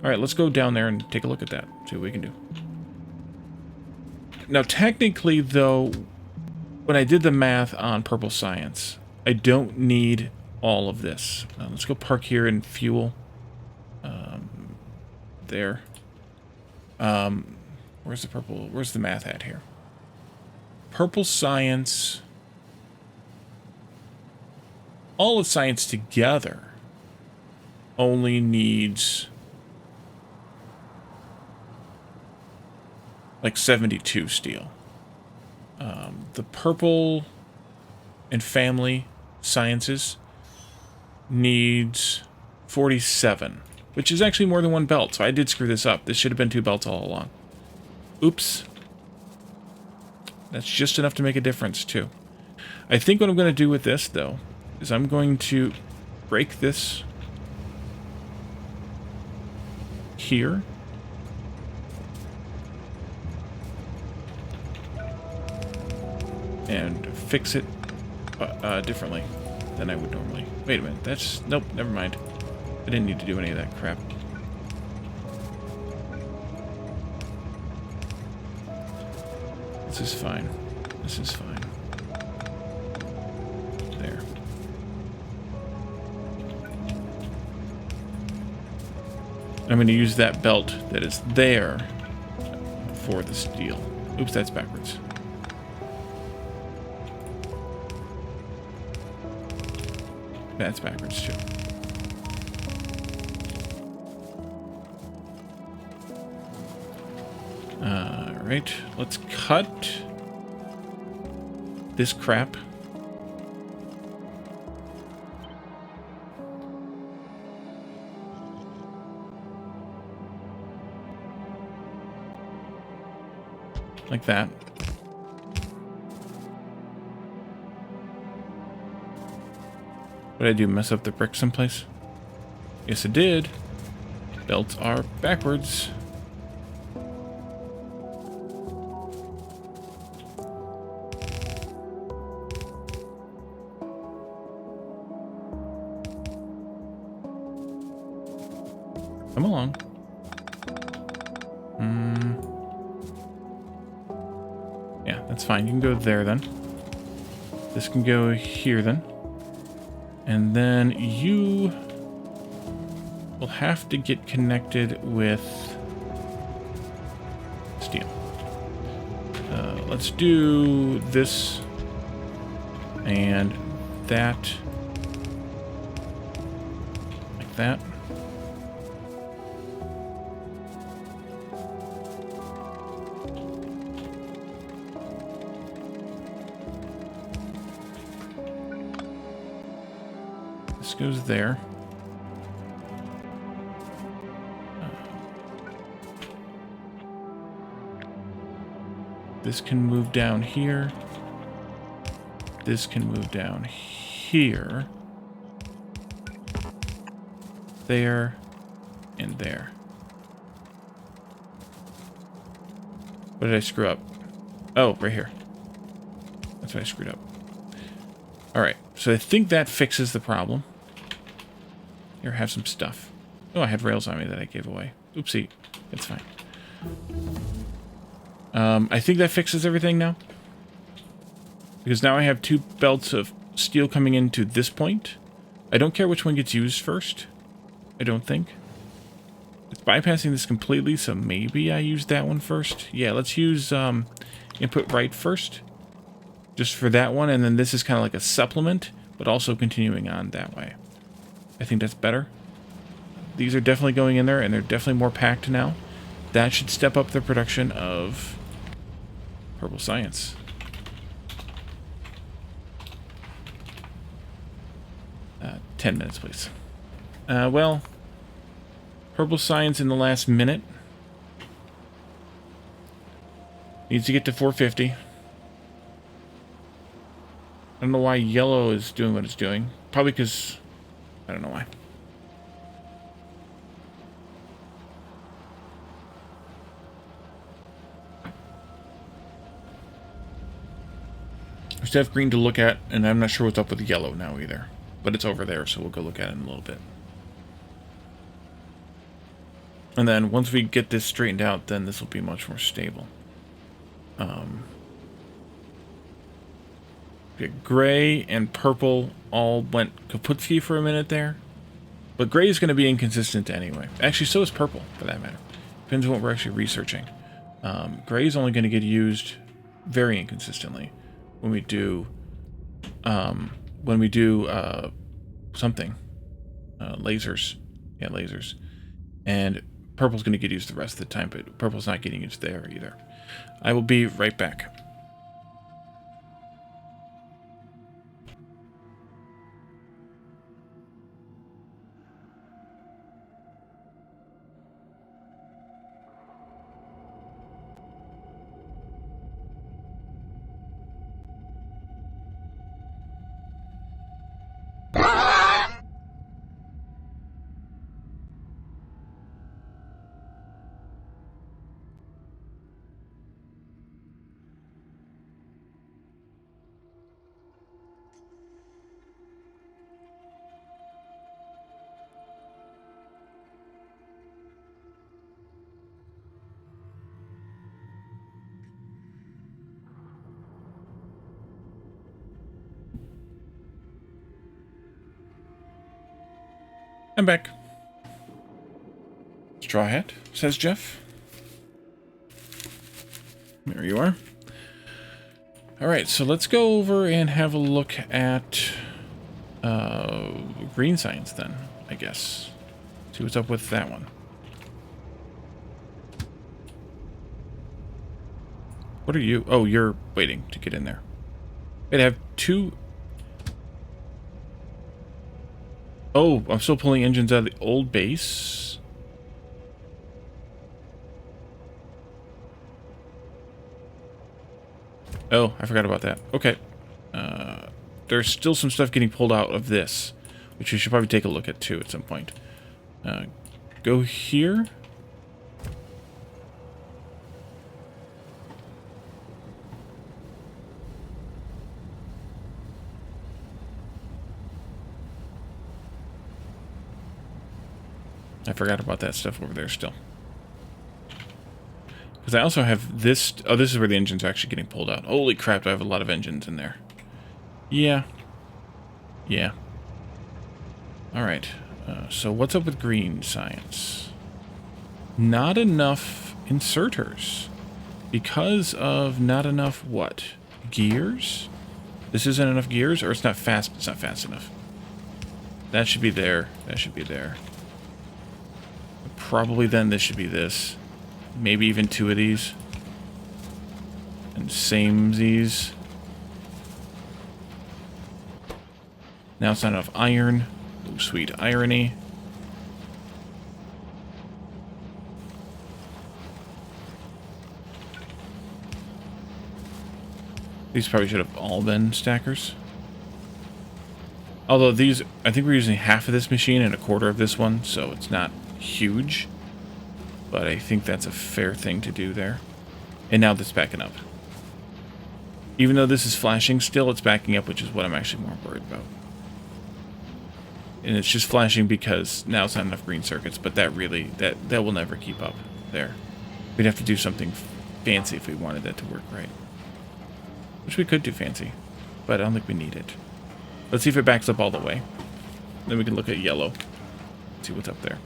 S1: Alright, let's go down there and take a look at that. See what we can do. Now, technically, though, when I did the math on Purple Science, I don't need all of this. Let's go park here and fuel. There. Where's the purple? Where's the math at here? Purple Science. All of Science together only needs like 72 steel. The Purple and Family Sciences needs 47, which is actually more than 1 belt, so I did screw this up. This should have been 2 belts all along. Oops. That's just enough to make a difference, too. I think what I'm going to do with this, though, is I'm going to break this here. And fix it differently than I would normally. Wait a minute, that's... Nope, never mind. I didn't need to do any of that crap. This is fine. This is fine. There. I'm going to use that belt that is there for the steel. Oops, that's backwards. That's backwards too. Alright, let's cut this crap. Like that. What did I do? Mess up the brick someplace? Yes, I did. Belts are backwards. Come along. Yeah, that's fine. You can go there then. This can go here then. And then you will have to get connected with steel. Let's do this and that. Like that. This goes there. This can move down here. This can move down here. There. And there. What did I screw up? Oh, right here. That's what I screwed up. Alright, so I think that fixes the problem. Here, have some stuff. Oh, I had rails on me that I gave away. Oopsie. It's fine. I think that fixes everything now. Because now I have 2 belts of steel coming into this point. I don't care which one gets used first. I don't think. It's bypassing this completely, so maybe I use that one first. Yeah, let's use input right first. Just for that one, and then this is kind of like a supplement, but also continuing on that way. I think that's better. These are definitely going in there, and they're definitely more packed now. That should step up the production of Purple Science. 10 minutes, please. Well, Purple Science in the last minute needs to get to 450. I don't know why yellow is doing what it's doing. Probably because... I don't know why. We still have green to look at, and I'm not sure what's up with yellow now either. But it's over there, so we'll go look at it in a little bit. And then once we get this straightened out, then this will be much more stable. Gray and purple all went kaputski for a minute there. But gray is going to be inconsistent anyway. Actually, so is purple, for that matter. Depends on what we're actually researching. Gray is only going to get used very inconsistently when we do something. Lasers. Yeah, lasers. And purple's going to get used the rest of the time, but purple's not getting used there either. I will be right back. I'm back. Straw hat, says Jeff. There you are. Alright, so let's go over and have a look at green science then, I guess. See what's up with that one. What are you? Oh, you're waiting to get in there. Wait, I have 2... Oh, I'm still pulling engines out of the old base. Oh, I forgot about that. Okay. There's still some stuff getting pulled out of this, which we should probably take a look at too at some point. Go here. I forgot about that stuff over there still. Because I also have this... Oh, this is where the engines are actually getting pulled out. Holy crap, I have a lot of engines in there. Yeah. Yeah. Alright. So what's up with green science? Not enough inserters. Because of not enough what? Gears? This isn't enough gears? Or it's not fast? It's not fast enough. That should be there. That should be there. Probably then this should be this. Maybe even two of these. And samesies. Now it's not enough iron. Oh, sweet irony. These probably should have all been stackers. Although these, I think we're using half of this machine and a quarter of this one, so it's not huge. But I think that's a fair thing to do there. And now that's backing up. Even though this is flashing still, it's backing up, which is what I'm actually more worried about. And it's just flashing because now it's not enough green circuits, but that really, that will never keep up there. We'd have to do something fancy if we wanted that to work right. Which we could do fancy, but I don't think we need it. Let's see if it backs up all the way. Then we can look at yellow. See what's up there.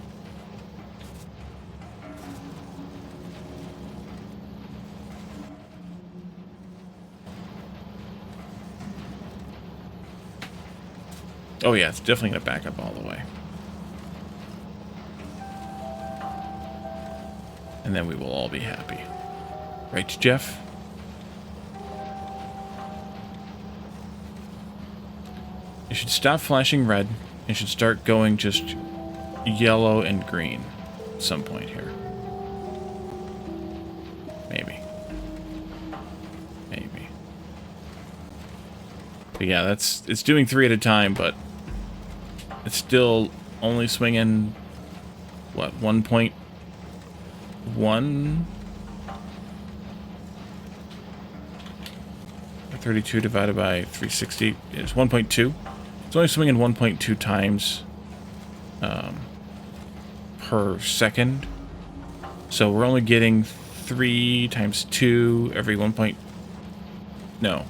S1: Oh yeah, it's definitely going to back up all the way. And then we will all be happy. Right, Jeff? It should stop flashing red. It should start going just yellow and green at some point here. Maybe. Maybe. But yeah, it's doing 3 at a time, but it's still only swinging, what, 1.1? 32 divided by 360 is 1.2. It's only swinging 1.2 times per second. So we're only getting 3 times 2 every 1 point... No.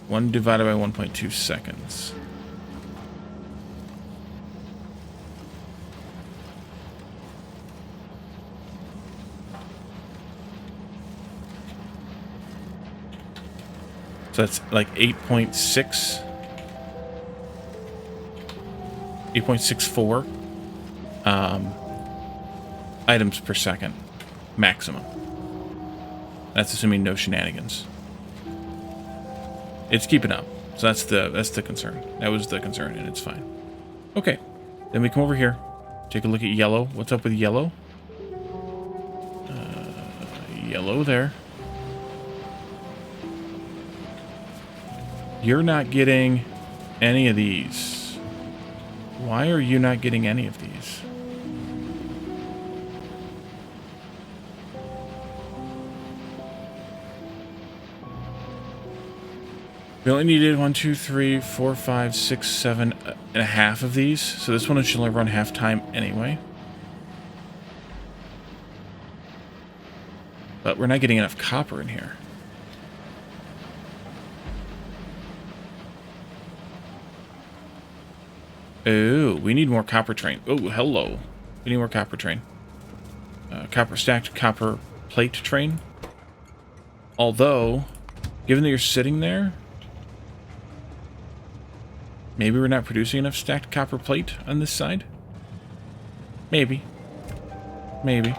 S1: 1 divided by 1.2 seconds. So that's like 8.6. 8.64 items per second. Maximum. That's assuming no shenanigans. It's keeping up. So that's the concern. That was the concern, and it's fine. Okay. Then we come over here. Take a look at yellow. What's up with yellow? Yellow there. You're not getting any of these. Why are you not getting any of these? We only needed 1, 2, 3, 4, 5, 6, 7 and a half of these. So this one should only run half time anyway. But we're not getting enough copper in here. Oh, we need more copper train. Oh, hello. We need more copper train. Stacked copper plate train. Although, given that you're sitting there, maybe we're not producing enough stacked copper plate on this side? Maybe. Maybe.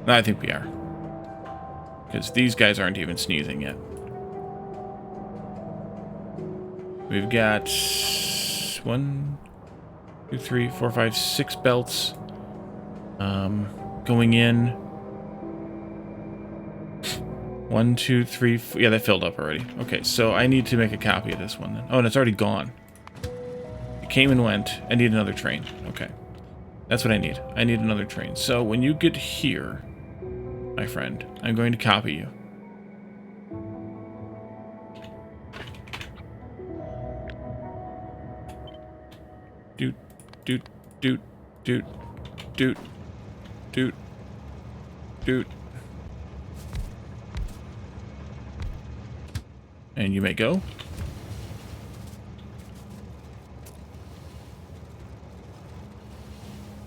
S1: No, I think we are. Because these guys aren't even sneezing yet. We've got 1, 2, 3, 4, 5, 6 belts going in. 1, 2, 3, 4, yeah, that filled up already. Okay, so I need to make a copy of this one then. Oh, and it's already gone. It came and went. I need another train. Okay. That's what I need. I need another train. So when you get here, my friend, I'm going to copy you. Doot, doot, doot, doot, doot, doot, doot. And you may go.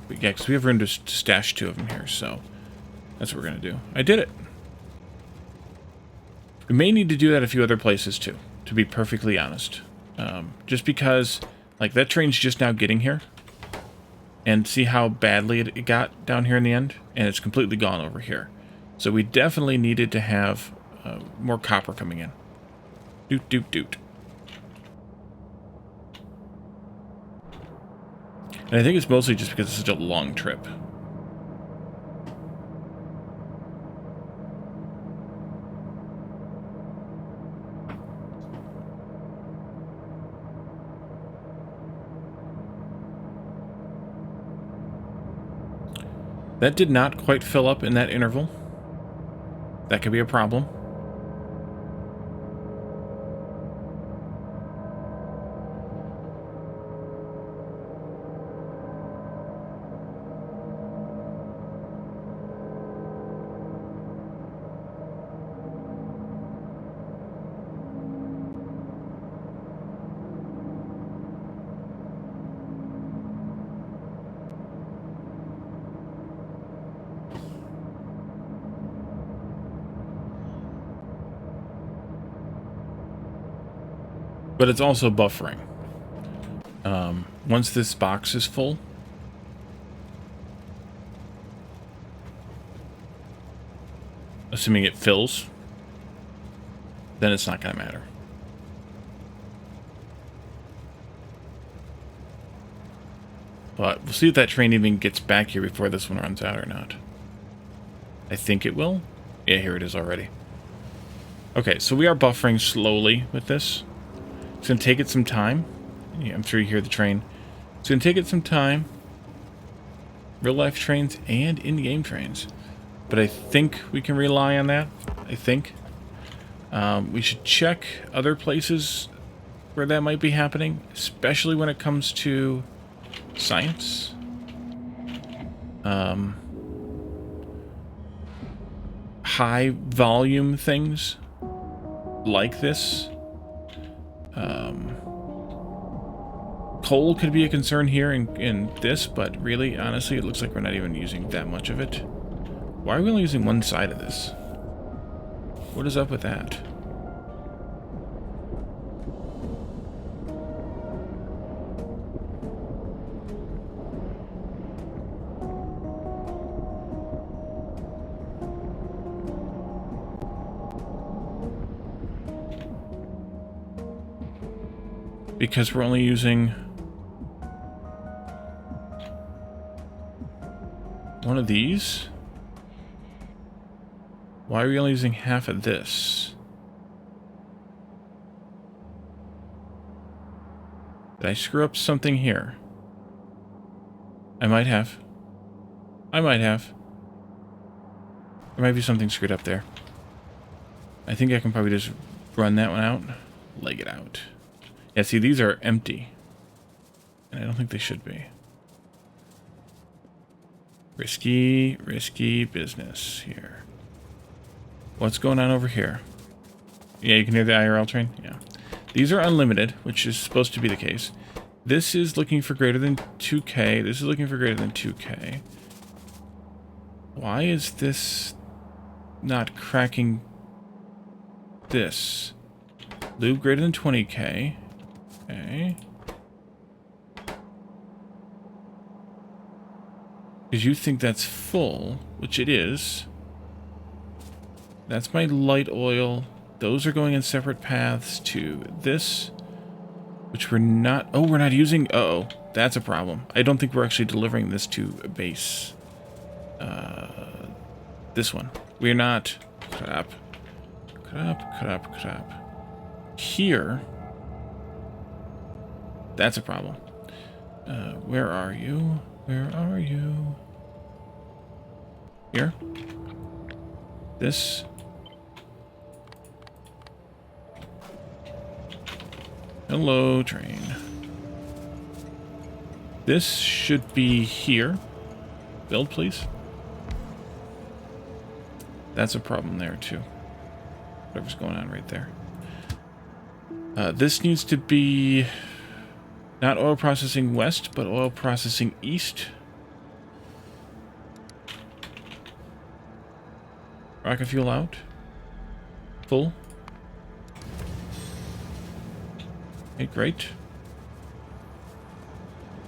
S1: But yeah, because we have room to stash 2 of them here, so that's what we're going to do. I did it. We may need to do that a few other places, too, to be perfectly honest. Just because, like, that train's just now getting here. And see how badly it got down here in the end? And it's completely gone over here. So we definitely needed to have more copper coming in. Doot, doot, doot. And I think it's mostly just because it's such a long trip. That did not quite fill up in that interval. That could be a problem. But it's also buffering. Once this box is full, assuming it fills, then it's not going to matter. But we'll see if that train even gets back here before this one runs out or not. I think it will. Yeah, here it is already. Okay, so we are buffering slowly with this. It's going to take it some time. Yeah, I'm sure you hear the train. It's going to take it some time. Real-life trains and in-game trains. But I think we can rely on that. I think. We should check other places where that might be happening, especially when it comes to science. High-volume things like this. Coal could be a concern here in this, but really, honestly, it looks like we're not even using that much of it. Why are we only using one side of this? What is up with that? Because we're only using one of these? Why are we only using half of this? Did I screw up something here? I might have. I might have. There might be something screwed up there. I think I can probably just run that one out. Leg it out. Yeah, see, these are empty. And I don't think they should be. Risky, risky business here. What's going on over here? Yeah, you can hear the IRL train? Yeah. These are unlimited, which is supposed to be the case. This is looking for greater than 2K. This is looking for greater than 2K. Why is this not cracking this? Loop greater than 20K. Okay. Because you think that's full, which it is. That's my light oil. Those are going in separate paths to this, which we're not... Oh, we're not using... Uh-oh. That's a problem. I don't think we're actually delivering this to base. This one. We're not... Crap. Crap, crap, crap. Here... That's a problem. Where are you? Where are you? Here? This? Hello, train. This should be here. Build, please. That's a problem there, too. Whatever's going on right there. This needs to be not oil processing west, but oil processing east. Rocket fuel out. Full. Okay, great.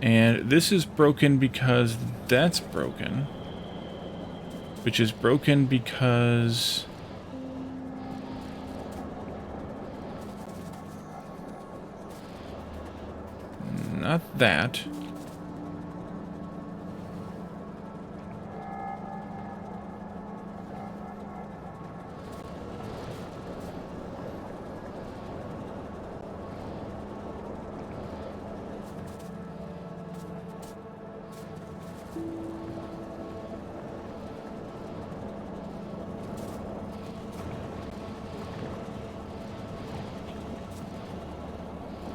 S1: And this is broken because that's broken. Which is broken because... not that.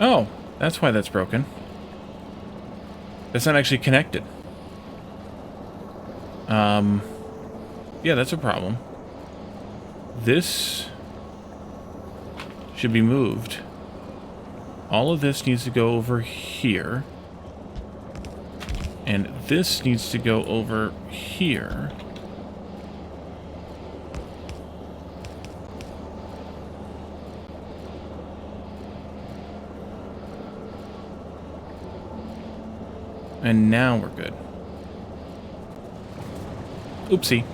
S1: Oh, that's why that's broken. That's not actually connected. Yeah, that's a problem. This should be moved. All of this needs to go over here. And this needs to go over here. And now we're good. Oopsie.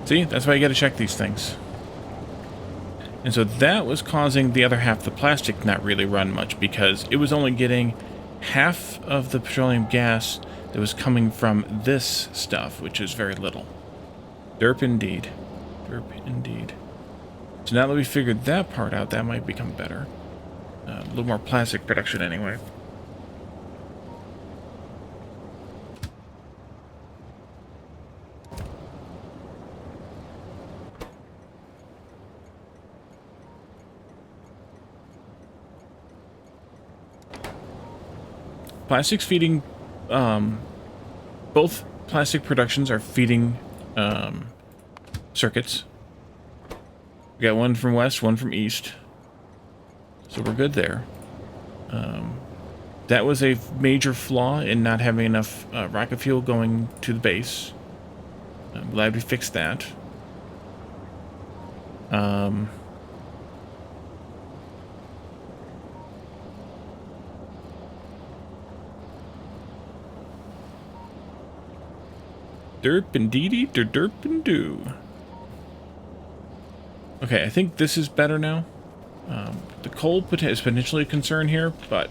S1: See, that's why you gotta check these things. And so that was causing the other half of the plastic not really run much, because it was only getting half of the petroleum gas that was coming from this stuff, which is very little. Derp indeed. Derp indeed. So now that we figured that part out, that might become better. A little more plastic production anyway. Plastics feeding, both plastic productions are feeding circuits. We got one from west, one from east. So we're good there. That was a major flaw in not having enough rocket fuel going to the base. I'm glad we fixed that. Derp and dee derp and do. Okay, I think this is better now. The coal is potentially a concern here, but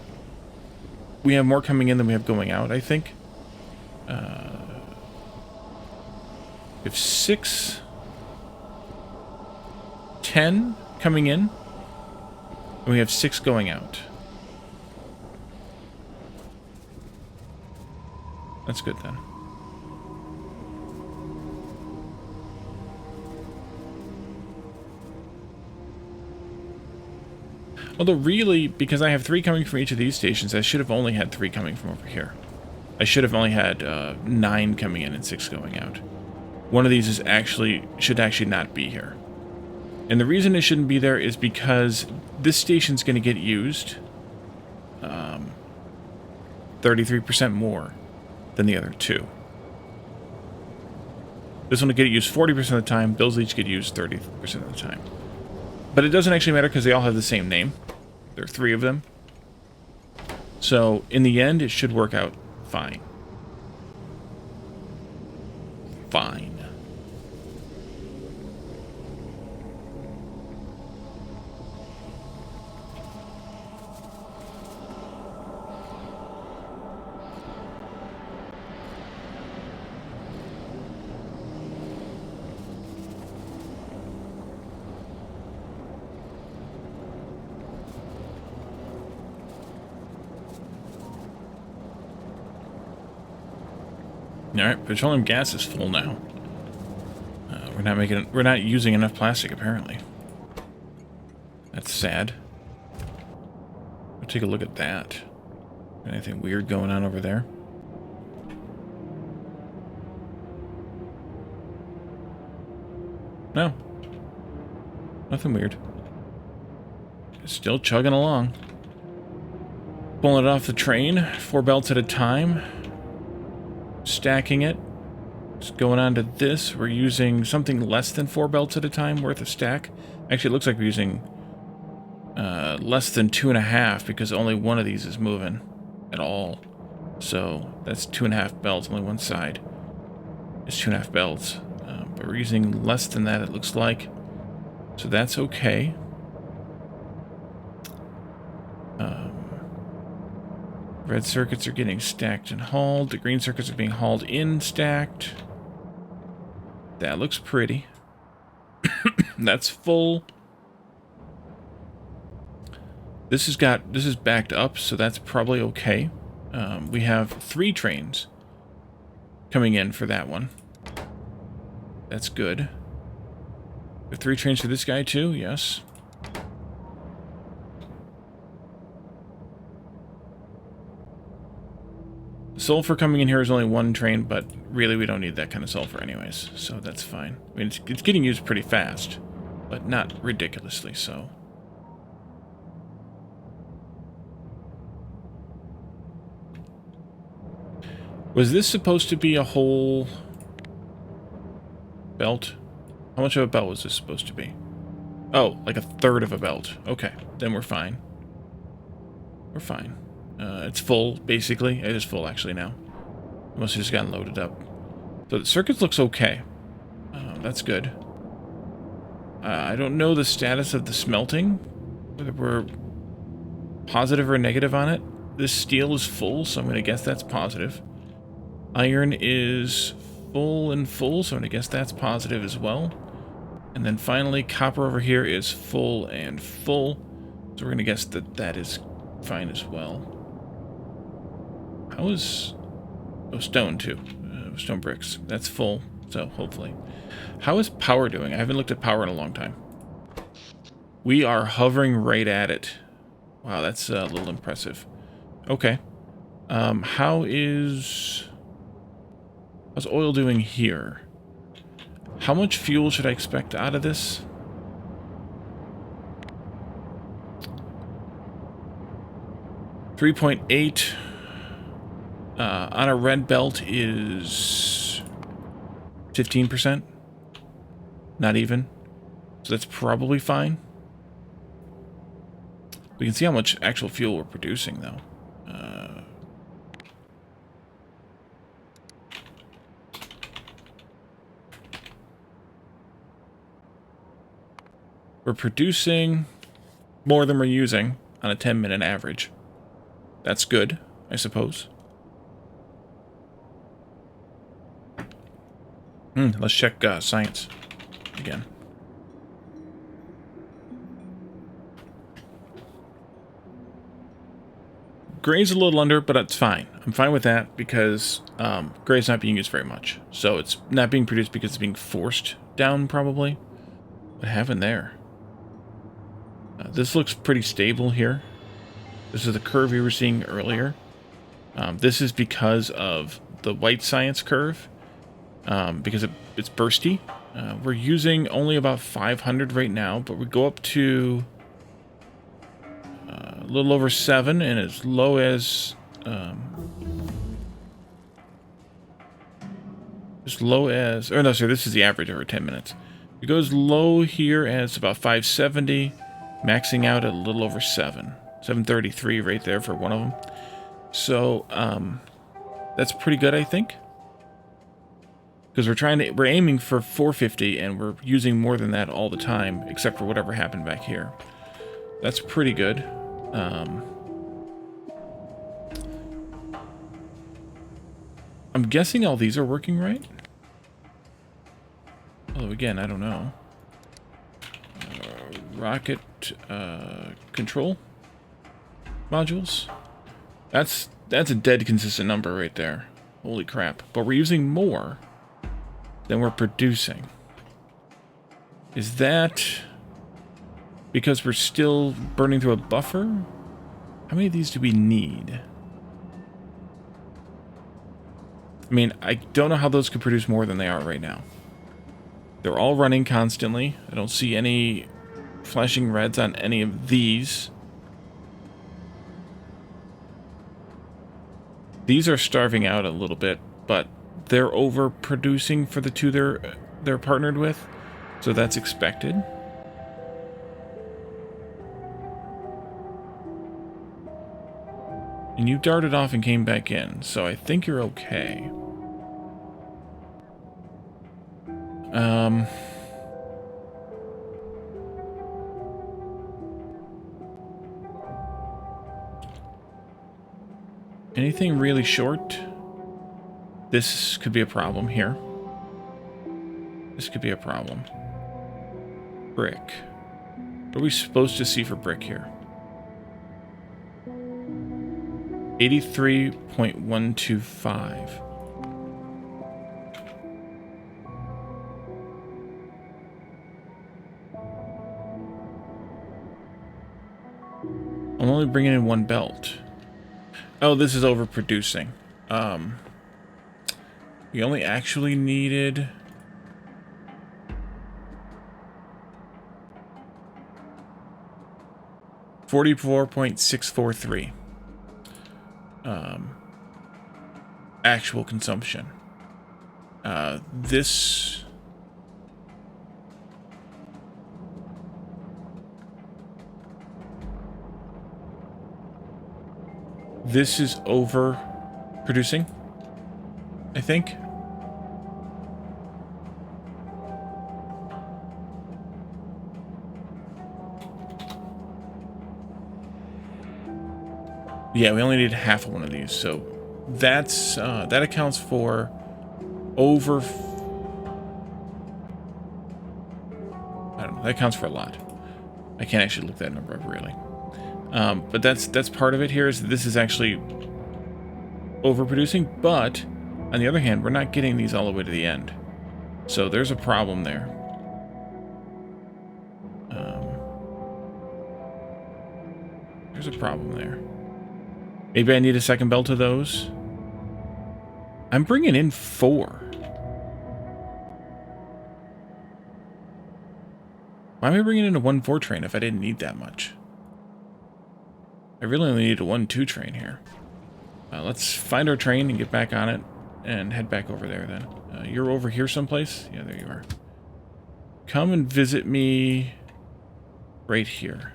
S1: we have more coming in than we have going out, I think. We have 6, 10 coming in, and we have 6 going out. That's good then. Although really, because I have 3 coming from each of these stations, I should have only had 3 coming from over here. I should have only had 9 coming in and 6 going out. One of these is should actually not be here. And the reason it shouldn't be there is because this station's going to get used 33% more than the other 2. This one will get used 40% of the time, bills each get used 30% of the time. But it doesn't actually matter because they all have the same name. There are 3 of them. So, in the end, it should work out fine. Fine. Alright, petroleum gas is full now. We're not using enough plastic, apparently. That's sad. We'll take a look at that. Anything weird going on over there? No. Nothing weird. It's still chugging along. Pulling it off the train, 4 belts at a time. Stacking it. Just going on to this. We're using something less than 4 belts at a time worth of stack. Actually, it looks like we're using less than 2.5 because only one of these is moving at all. So that's 2.5 belts. Only one side is 2.5 belts. But we're using less than that, it looks like. So that's okay. Red circuits are getting stacked and hauled. The green circuits are being hauled in, stacked. That looks pretty. That's full. This is backed up, so that's probably okay. We have 3 trains coming in for that one. That's good. We have 3 trains for this guy too, yes. Sulfur coming in here is only 1 train, but really we don't need that kind of sulfur anyways, so that's fine. I mean, it's getting used pretty fast, but not ridiculously so. Was this supposed to be a whole belt? How much of a belt was this supposed to be? Oh, like 1/3 of a belt. Okay, then we're fine. We're fine. It's full, basically. It is full, actually, now. It must have just gotten loaded up. So the circuit looks okay. That's good. I don't know the status of the smelting, whether we're positive or negative on it. This steel is full, so I'm going to guess that's positive. Iron is full and full, so I'm going to guess that's positive as well. And then finally, copper over here is full and full, so we're going to guess that that is fine as well. How is... Oh, stone, too. Stone bricks. That's full, so hopefully. How is power doing? I haven't looked at power in a long time. We are hovering right at it. Wow, that's a little impressive. Okay. How's oil doing here? How much fuel should I expect out of this? $3.8 on a red belt is 15%. Not even. So that's probably fine. We can see how much actual fuel we're producing, though. We're producing more than we're using on a 10-minute average. That's good, I suppose. Let's check science again. Gray's a little under, but it's fine. I'm fine with that because gray's not being used very much. So it's not being produced because it's being forced down, probably. What happened there? This looks pretty stable here. This is the curve we were seeing earlier. This is because of the white science curve. Because it's bursty. We're using only about 500 right now, but we go up to a little over 7 and as low as or no, sorry, this is the average over 10 minutes. It goes low here as about 570, maxing out at a little over 733 right there for one of them. So that's pretty good, I think. Because we're aiming for 450 and we're using more than that all the time, except for whatever happened back here. That's pretty good. I'm guessing all these are working right. Although again, I don't know. Rocket control modules. That's a dead consistent number right there. Holy crap. But we're using more than we're producing. Is that because we're still burning through a buffer? How many of these do we need? I mean, I don't know how those could produce more than they are right now. They're all running constantly. I don't see any flashing reds on any of these. These are starving out a little bit, but they're overproducing for the two they're partnered with, so that's expected. And you darted off and came back in, so I think you're okay. Anything really short? This could be a problem here. This could be a problem. Brick. What are we supposed to see for brick here? 83.125. I'm only bringing in one belt. Oh, this is overproducing. We only actually needed... $44.643. Actual consumption. This... This is overproducing, I think. Yeah, we only need half of one of these, so that's that accounts for over. I don't know. That accounts for a lot. I can't actually look that number up really, but that's part of it. Here is that this is actually overproducing, but on the other hand, we're not getting these all the way to the end, so there's a problem there. There's a problem there. Maybe I need a second belt of those. I'm bringing in 4. Why am I bringing in a 1-4 train if I didn't need that much? I really only need a 1-2 train here. Let's find our train and get back on it and head back over there then. You're over here someplace? Yeah, there you are. Come and visit me right here.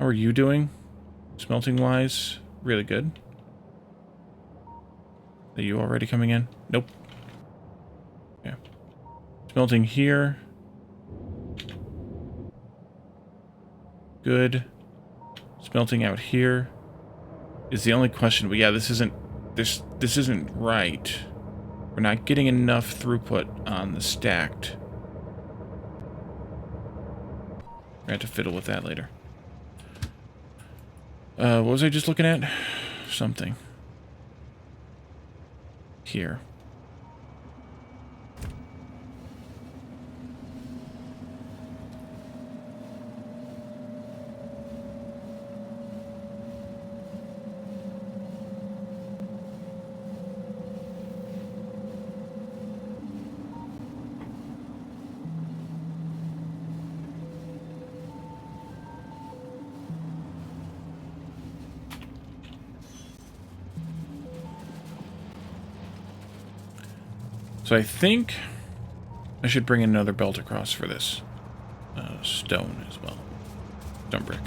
S1: How are you doing? Smelting wise? Really good. Are you already coming in? Nope. Yeah. Smelting here. Good. Smelting out here is the only question. But yeah, this isn't right. We're not getting enough throughput on the stacked. We're gonna have to fiddle with that later. What was I just looking at? Something. Here. So I think I should bring another belt across for this stone as well. Stone brick.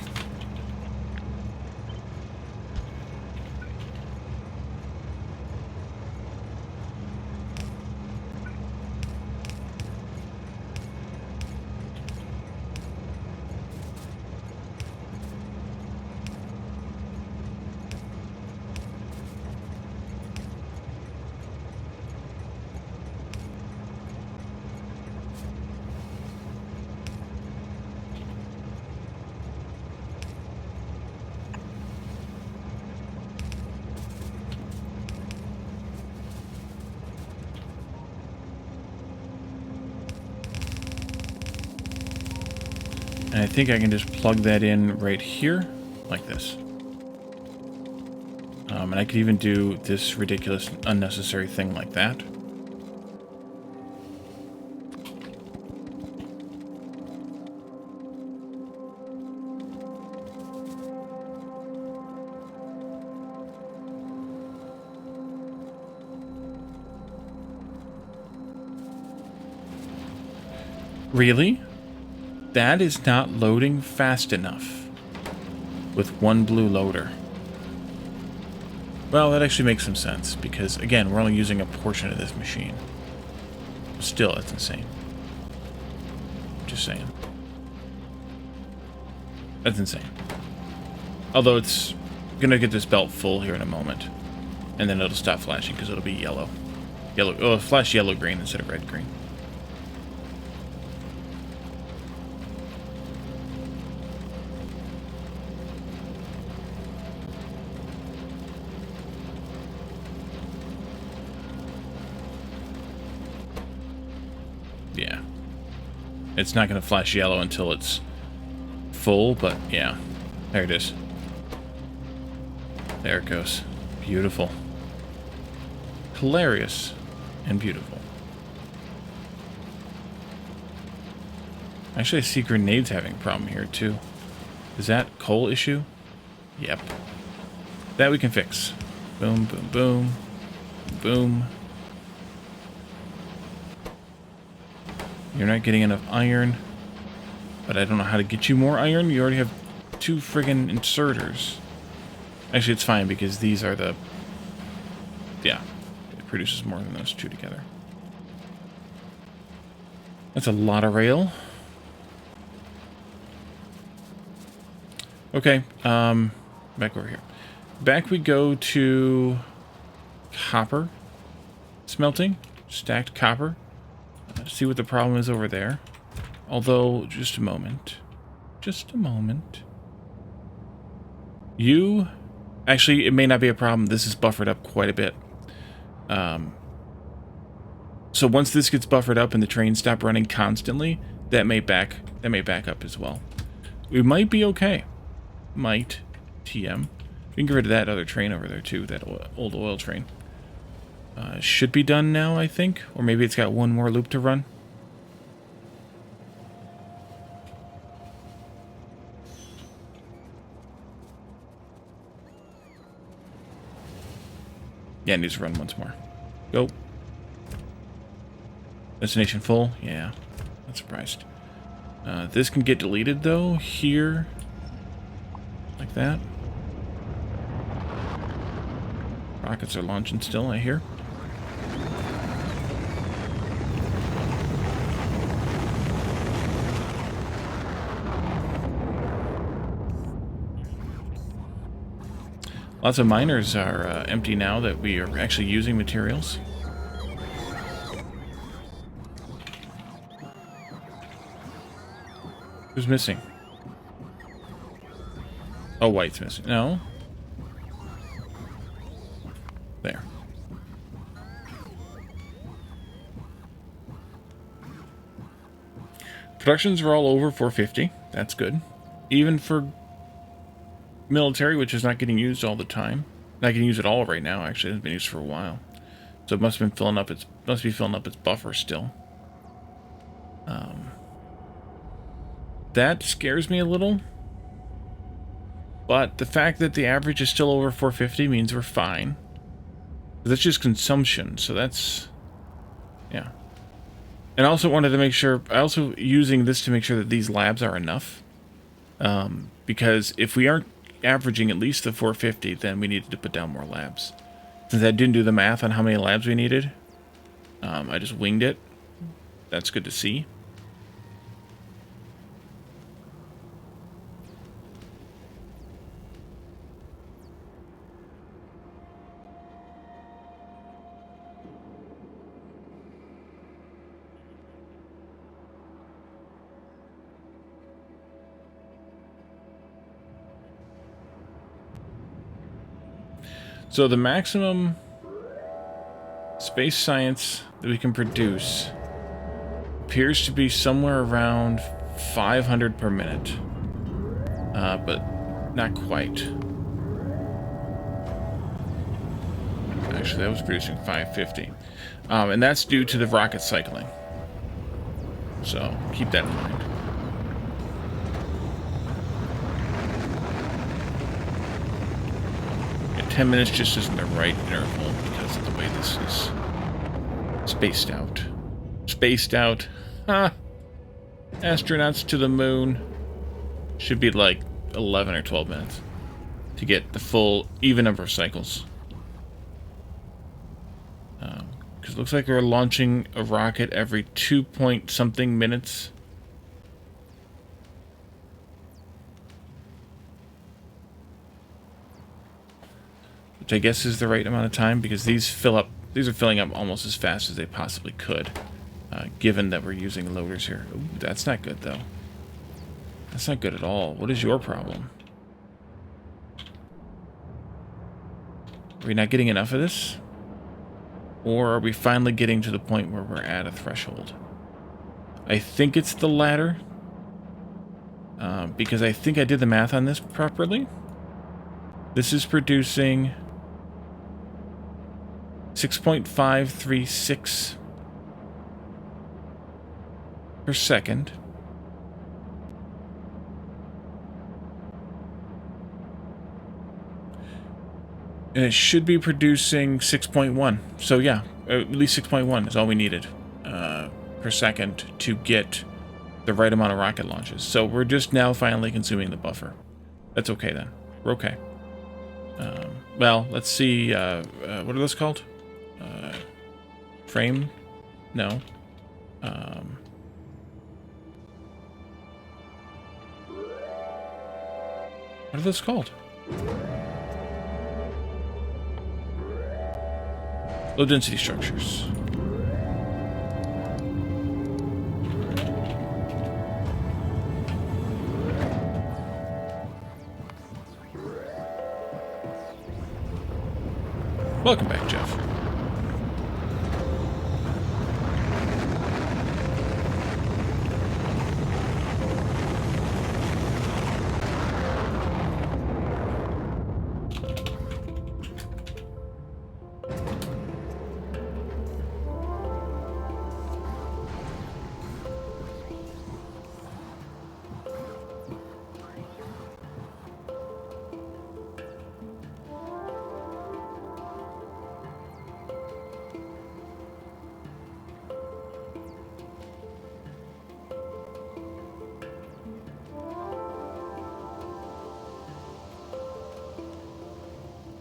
S1: And I think I can just plug that in right here, like this. And I could even do this ridiculous, unnecessary thing like that. Really? That is not loading fast enough with one blue loader. Well, that actually makes some sense, because, again, we're only using a portion of this machine. Still, that's insane. Just saying. That's insane. Although it's going to get this belt full here in a moment. And then it'll stop flashing, because it'll be yellow. It'll flash yellow-green instead of red-green. Yeah. It's not going to flash yellow until it's full, but yeah. There it is. There it goes. Beautiful. Hilarious and beautiful. Actually, I see grenades having a problem here, too. Is that coal issue? Yep. That we can fix. Boom, boom, boom. Boom. You're not getting enough iron, but I don't know how to get you more iron. You already have 2 friggin' inserters. Actually, it's fine because these are the... Yeah, it produces more than those 2 together. That's a lot of rail. Okay, back over here. Back we go to copper smelting, stacked copper. See what the problem is over there. Although, just a moment. Just a moment. You... Actually, it may not be a problem. This is buffered up quite a bit. So once this gets buffered up and the trains stop running constantly, that may back up as well. We might be okay. Might. TM. We can get rid of that other train over there too, that old oil train. Should be done now, I think. Or maybe it's got one more loop to run. Yeah, it needs to run once more. Go. Destination full? Yeah. Not surprised. This can get deleted, though. Here. Like that. Rockets are launching still, I hear. Lots of miners are empty now that we are actually using materials. Who's missing? Oh, white's missing. No. There. Productions are all over 450. That's good. Even for military, which is not getting used all the time. Not getting used at all right now, actually. It hasn't been used for a while. So it must have been filling up its buffer still. That scares me a little. But the fact that the average is still over 450 means we're fine. That's just consumption, so that's... Yeah. And I also wanted to make sure... I also using this to make sure that these labs are enough. Because if we aren't averaging at least the 450, then we needed to put down more labs. Since I didn't do the math on how many labs we needed, I just winged it. That's good to see. So the maximum space science that we can produce appears to be somewhere around 500 per minute. But not quite. Actually, that was producing 550. And that's due to the rocket cycling. So, keep that in mind. Yeah, 10 minutes just isn't the right interval because of the way this is spaced out. Spaced out. Huh. Astronauts to the moon. Should be like 11 or 12 minutes to get the full even number of cycles. Because it looks like we're launching a rocket every 2 point something minutes. Which I guess is the right amount of time, because these are filling up almost as fast as they possibly could, given that we're using loaders here. Ooh, that's not good, though. That's not good at all. What is your problem? Are we not getting enough of this? Or are we finally getting to the point where we're at a threshold? I think it's the latter. Because I think I did the math on this properly. This is producing 6.536 per second. And it should be producing 6.1. So yeah, at least 6.1 is all we needed per second to get the right amount of rocket launches. So we're just now finally consuming the buffer. That's okay then. We're okay. Well, let's see. What are those called? Frame? No. What are those called? Low density structures. Welcome back, Jeff.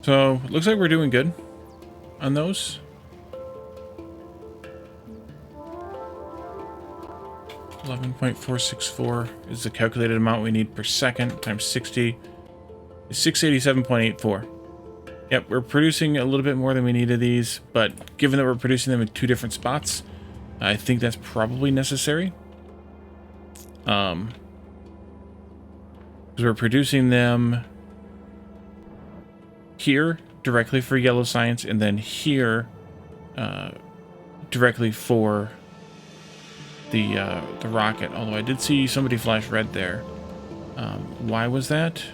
S1: So, looks like we're doing good on those. $11.464 is the calculated amount we need per second times 60 is 687.84. Yep, we're producing a little bit more than we need of these, but given that we're producing them in two different spots, I think that's probably necessary. Because we're producing them here directly for yellow science, and then here directly for the rocket. Although I did see somebody flash red there. Why was that?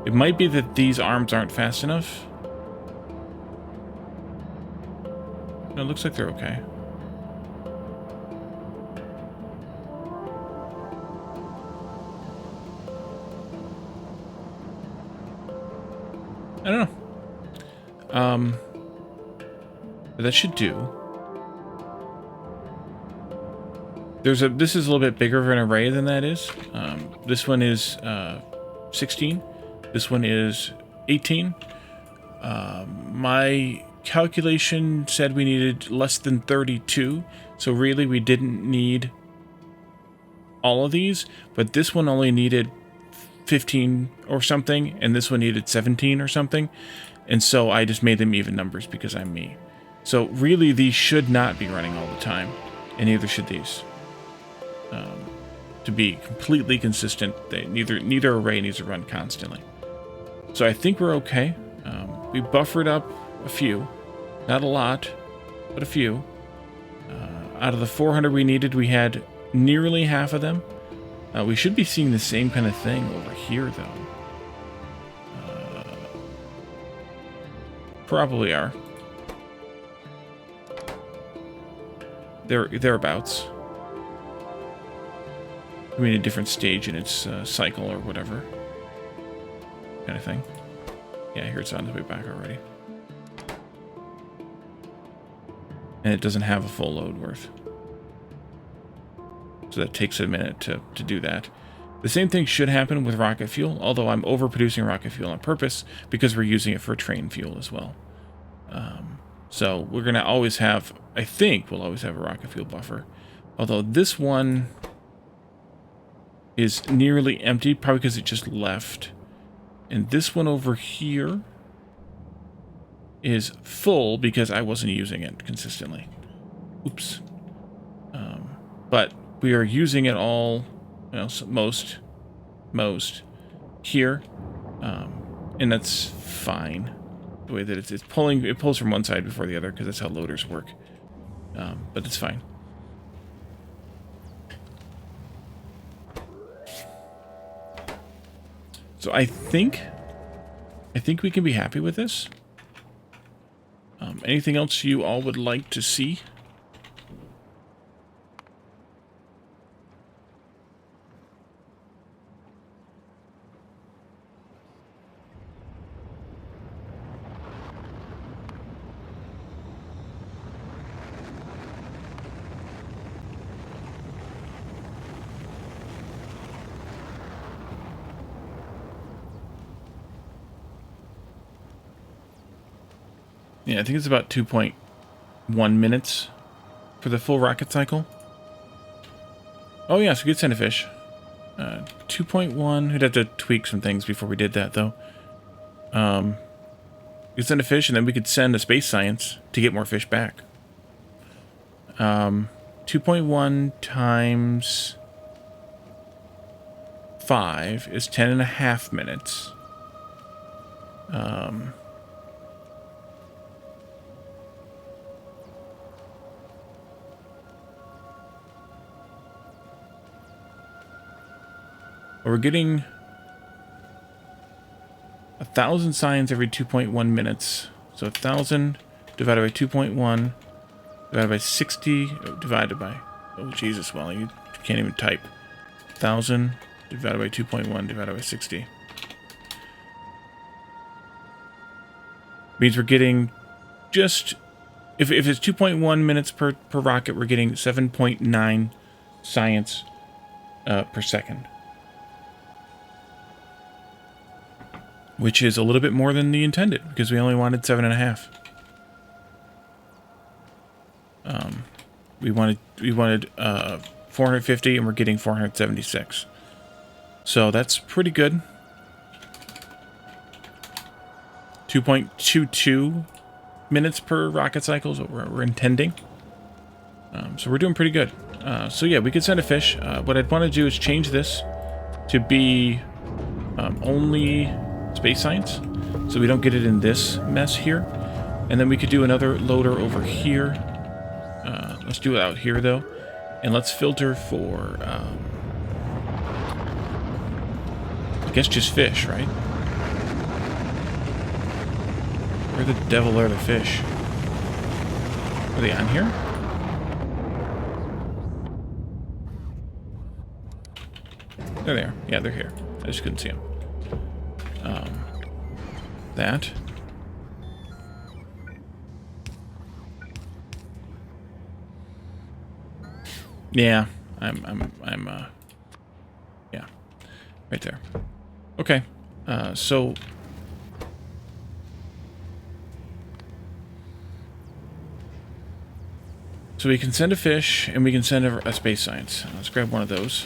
S1: It might be that these arms aren't fast enough. No, it looks like they're okay. I don't know. But that should do. This is a little bit bigger of an array than that is. This one is 16. This one is 18. My calculation said we needed less than 32. So really we didn't need all of these, but this one only needed 15 or something, and this one needed 17 or something, and so I just made them even numbers because I'm me. So really these should not be running all the time, and neither should these. To be completely consistent, neither array needs to run constantly. So I think we're okay. We buffered up a few, not a lot, but a few. Out of the 400 we needed, we had nearly half of them. We should be seeing the same kind of thing over here, though. Probably are. Thereabouts. I mean, a different stage in its cycle or whatever. Kind of thing. Yeah, here it's on the way back already. And it doesn't have a full load worth. So that takes a minute to do that. The same thing should happen with rocket fuel, although I'm overproducing rocket fuel on purpose because we're using it for train fuel as well. So we're going to always have, I think we'll always have a rocket fuel buffer. Although this one is nearly empty, probably because it just left. And this one over here is full because I wasn't using it consistently. Oops. But we are using it all, you know, most here, and that's fine. The way that it's pulling, it pulls from one side before the other because that's how loaders work. But it's fine. So I think we can be happy with this. Anything else you all would like to see? Yeah, I think it's about 2.1 minutes for the full rocket cycle. Oh yeah, so we could send a fish. 2.1, we'd have to tweak some things before we did that, though. We could send a fish, and then we could send a space science to get more fish back. 2.1 times 5 is 10.5 minutes. We're getting 1,000 signs every 2.1 minutes. So 1,000 divided by 2.1 divided by 60 divided by... Oh, Jesus, well, you can't even type. 1,000 divided by 2.1 divided by 60. Means we're getting just... If it's 2.1 minutes per rocket, we're getting 7.9 science per second. Which is a little bit more than the intended, because we only wanted 7.5. We wanted 450, and we're getting 476. So that's pretty good. 2.22 minutes per rocket cycle is what we're intending. So we're doing pretty good. So yeah, we could send a fish. What I'd want to do is change this to be only space science, so we don't get it in this mess here. And then we could do another loader over here. Let's do it out here, though. And let's filter for, I guess just fish, right? Where the devil are the fish? Are they on here? There they are. Yeah, they're here. I just couldn't see them. That. Yeah, yeah, right there. Okay, so we can send a fish and we can send a space science. Let's grab one of those.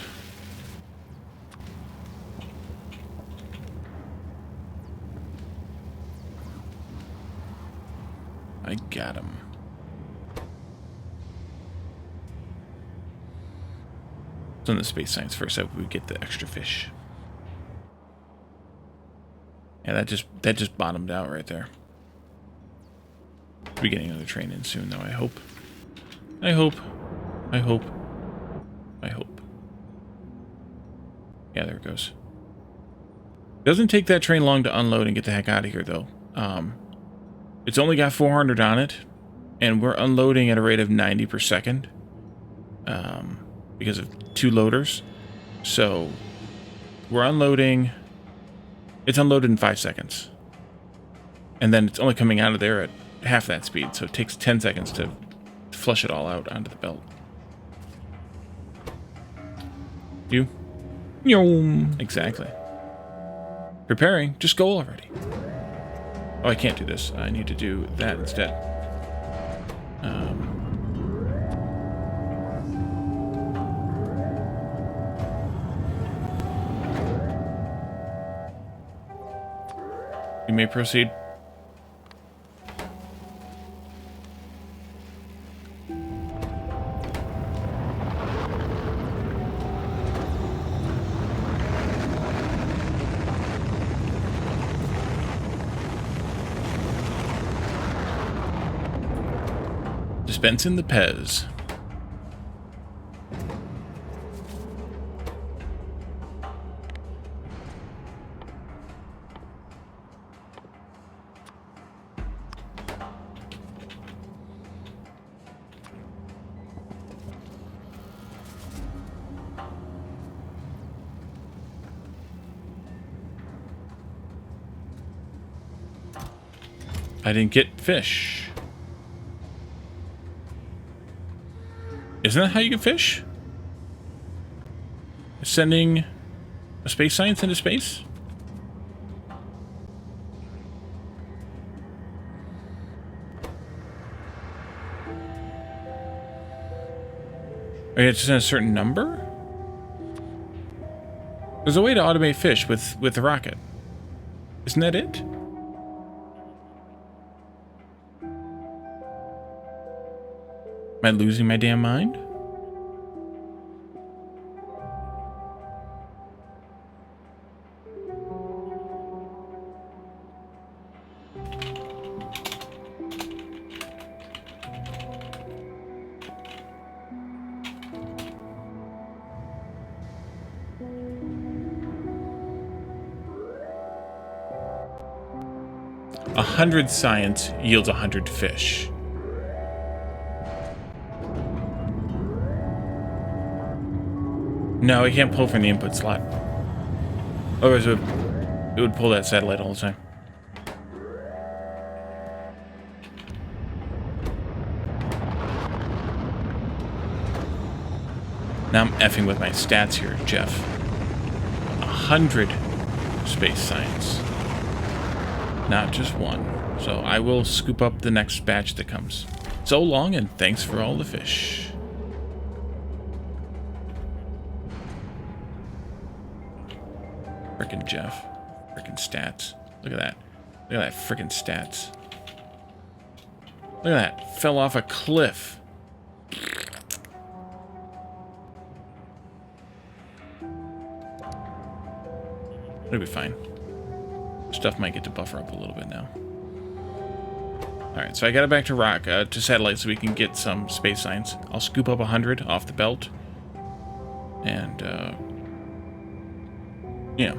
S1: I got him. Send the space science first, so we get the extra fish. Yeah, that just bottomed out right there. Be getting another train in soon, though, I hope. I hope. I hope. I hope. Yeah, there it goes. Doesn't take that train long to unload and get the heck out of here, though. It's only got 400 on it, and we're unloading at a rate of 90 per second because of 2 loaders. So we're unloading. It's unloaded in 5 seconds. And then it's only coming out of there at half that speed, so it takes 10 seconds to flush it all out onto the belt. You? Exactly. Preparing. Just go already. Oh, I can't do this. I need to do that instead. You may proceed. Dispensing the Pez. I didn't get fish. Isn't that how you get fish? Sending a space science into space? Or you have to send a certain number? There's a way to automate fish with the rocket. Isn't that it? Am I losing my damn mind? A 100 science yields 100 fish. No, it can't pull from the input slot. Otherwise, it would pull that satellite all the time. Now I'm effing with my stats here, Jeff. 100 space science. Not just one. So I will scoop up the next batch that comes. So long, and thanks for all the fish. Frickin' Jeff. Frickin' stats. Look at that. Look at that frickin' stats. Look at that. Fell off a cliff. It'll be fine. Stuff might get to buffer up a little bit now. Alright, so I got it back to satellite so we can get some space science. I'll scoop up 100 off the belt. And, yeah.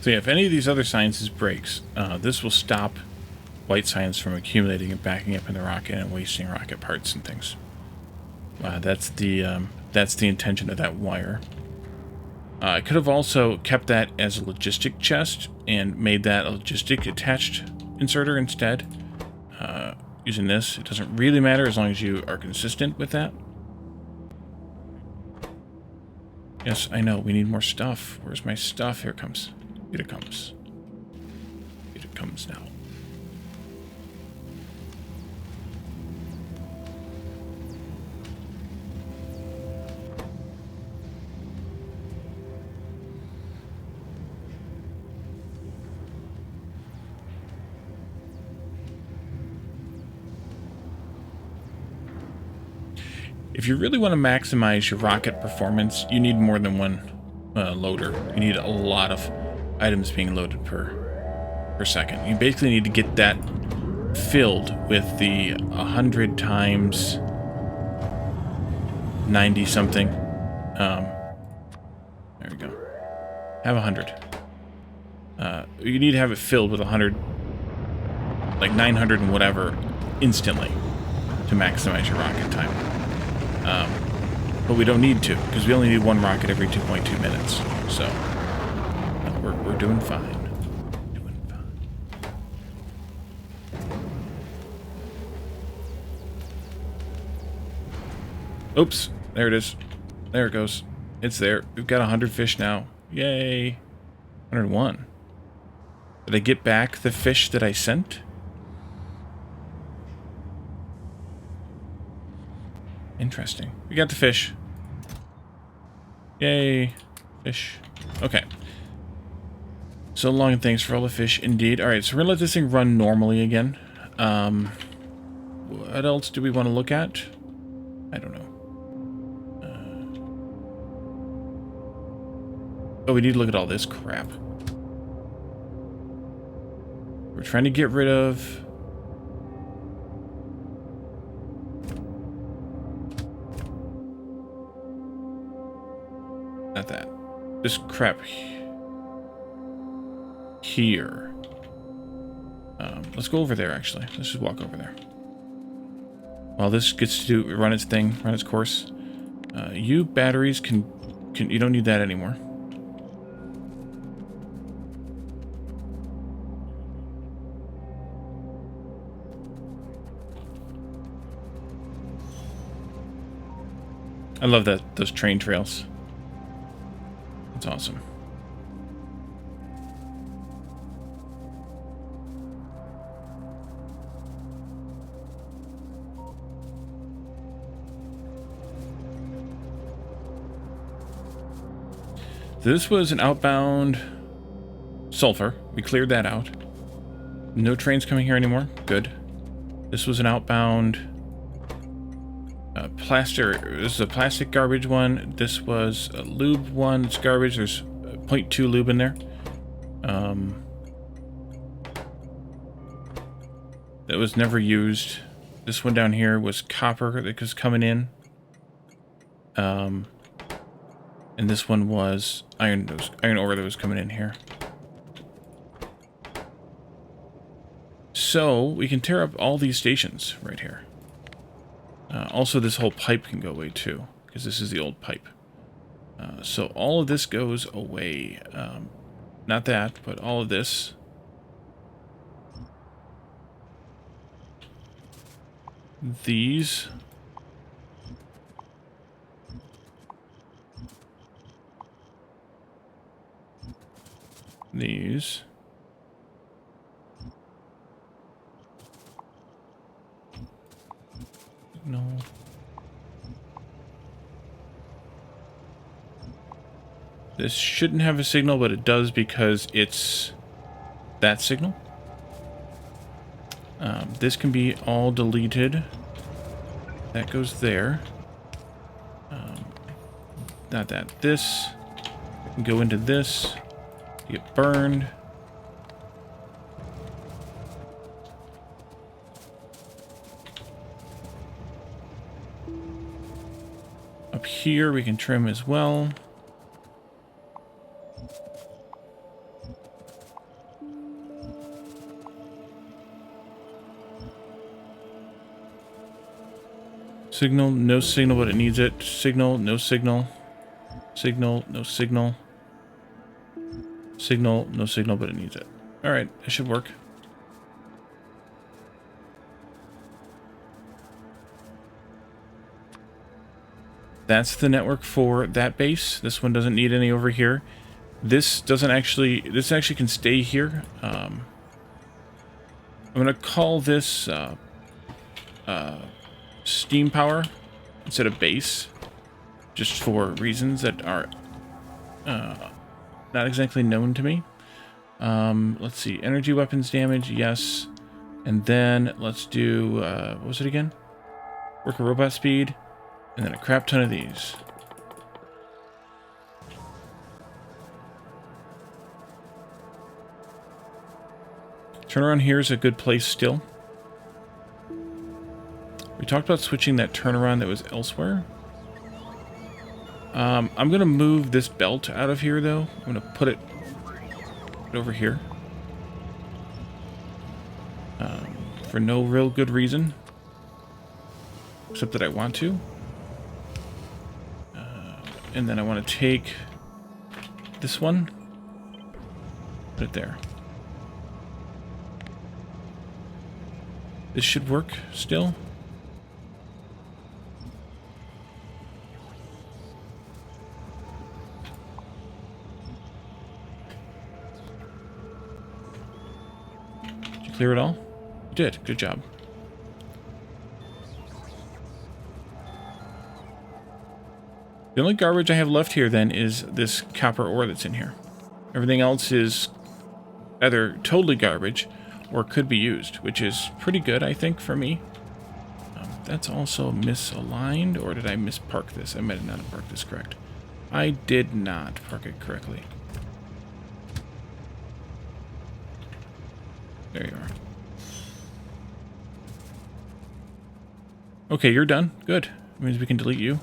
S1: So yeah, if any of these other sciences breaks, this will stop white science from accumulating and backing up in the rocket and wasting rocket parts and things. That's the intention of that wire. I could have also kept that as a logistic chest and made that a logistic attached inserter instead. Using this, it doesn't really matter as long as you are consistent with that. Yes, I know, we need more stuff. Where's my stuff? Here it comes. Here it comes. Here it comes now. If you really want to maximize your rocket performance, you need more than one loader. You need a lot of items being loaded per second. You basically need to get that filled with the 100 times 90 something. There we go. Have 100. You need to have it filled with 100, like 900 and whatever, instantly to maximize your rocket time. But we don't need to, because we only need one rocket every 2.2 minutes. So, we're doing fine. Doing fine. Oops, there it is. There it goes. It's there. We've got 100 fish now. Yay. 101. Did I get back the fish that I sent? Interesting. We got the fish. Yay. Fish. Okay. So long and thanks for all the fish, indeed. Alright, so we're going to let this thing run normally again. What else do we want to look at? I don't know. Oh, we need to look at all this crap. We're trying to get rid of... Not that. This crap here. Let's go over there, actually. Let's just walk over there. While this gets to run its thing, run its course. You batteries can... You don't need that anymore. I love that, those train trails. That's awesome. This was an outbound sulfur. We cleared that out. No trains coming here anymore. Good. This was an outbound this is a plastic garbage one. This was a lube one. It's garbage. There's 0.2 lube in there. That was never used. This one down here was copper that was coming in. And this one was iron ore that was coming in here. So we can tear up all these stations right here. Also, this whole pipe can go away too, because this is the old pipe. So all of this goes away. Not that, but all of this. These. These. No. This shouldn't have a signal, but it does because it's that signal. This can be all deleted. That goes there. Not that. This can go into this. Get burned. Up here we can trim as well. Signal, no signal, but it needs it. Signal, no signal. Signal, no signal. Signal, no signal, but it needs it. Alright, that should work. That's the network for that base. This one doesn't need any over here. This actually can stay here. I'm going to call this steam power instead of base, just for reasons that are not exactly known to me. Let's see, energy weapons damage, yes. And then let's do, what was it again? Worker robot speed, and then a crap ton of these. Turnaround here is a good place still. We talked about switching that turnaround that was elsewhere. I'm going to move this belt out of here, though. I'm going to put it over here. For no real good reason. Except that I want to. And then I want to take this one. Put it there. This should work still. Did you clear it all? You did. Good job. The only garbage I have left here then is this copper ore that's in here. Everything else is either totally garbage or could be used, which is pretty good, I think, for me. That's also misaligned, or did I mispark this? I might not have parked this correct. I did not park it correctly. There you are. Okay, you're done. Good. That means we can delete you.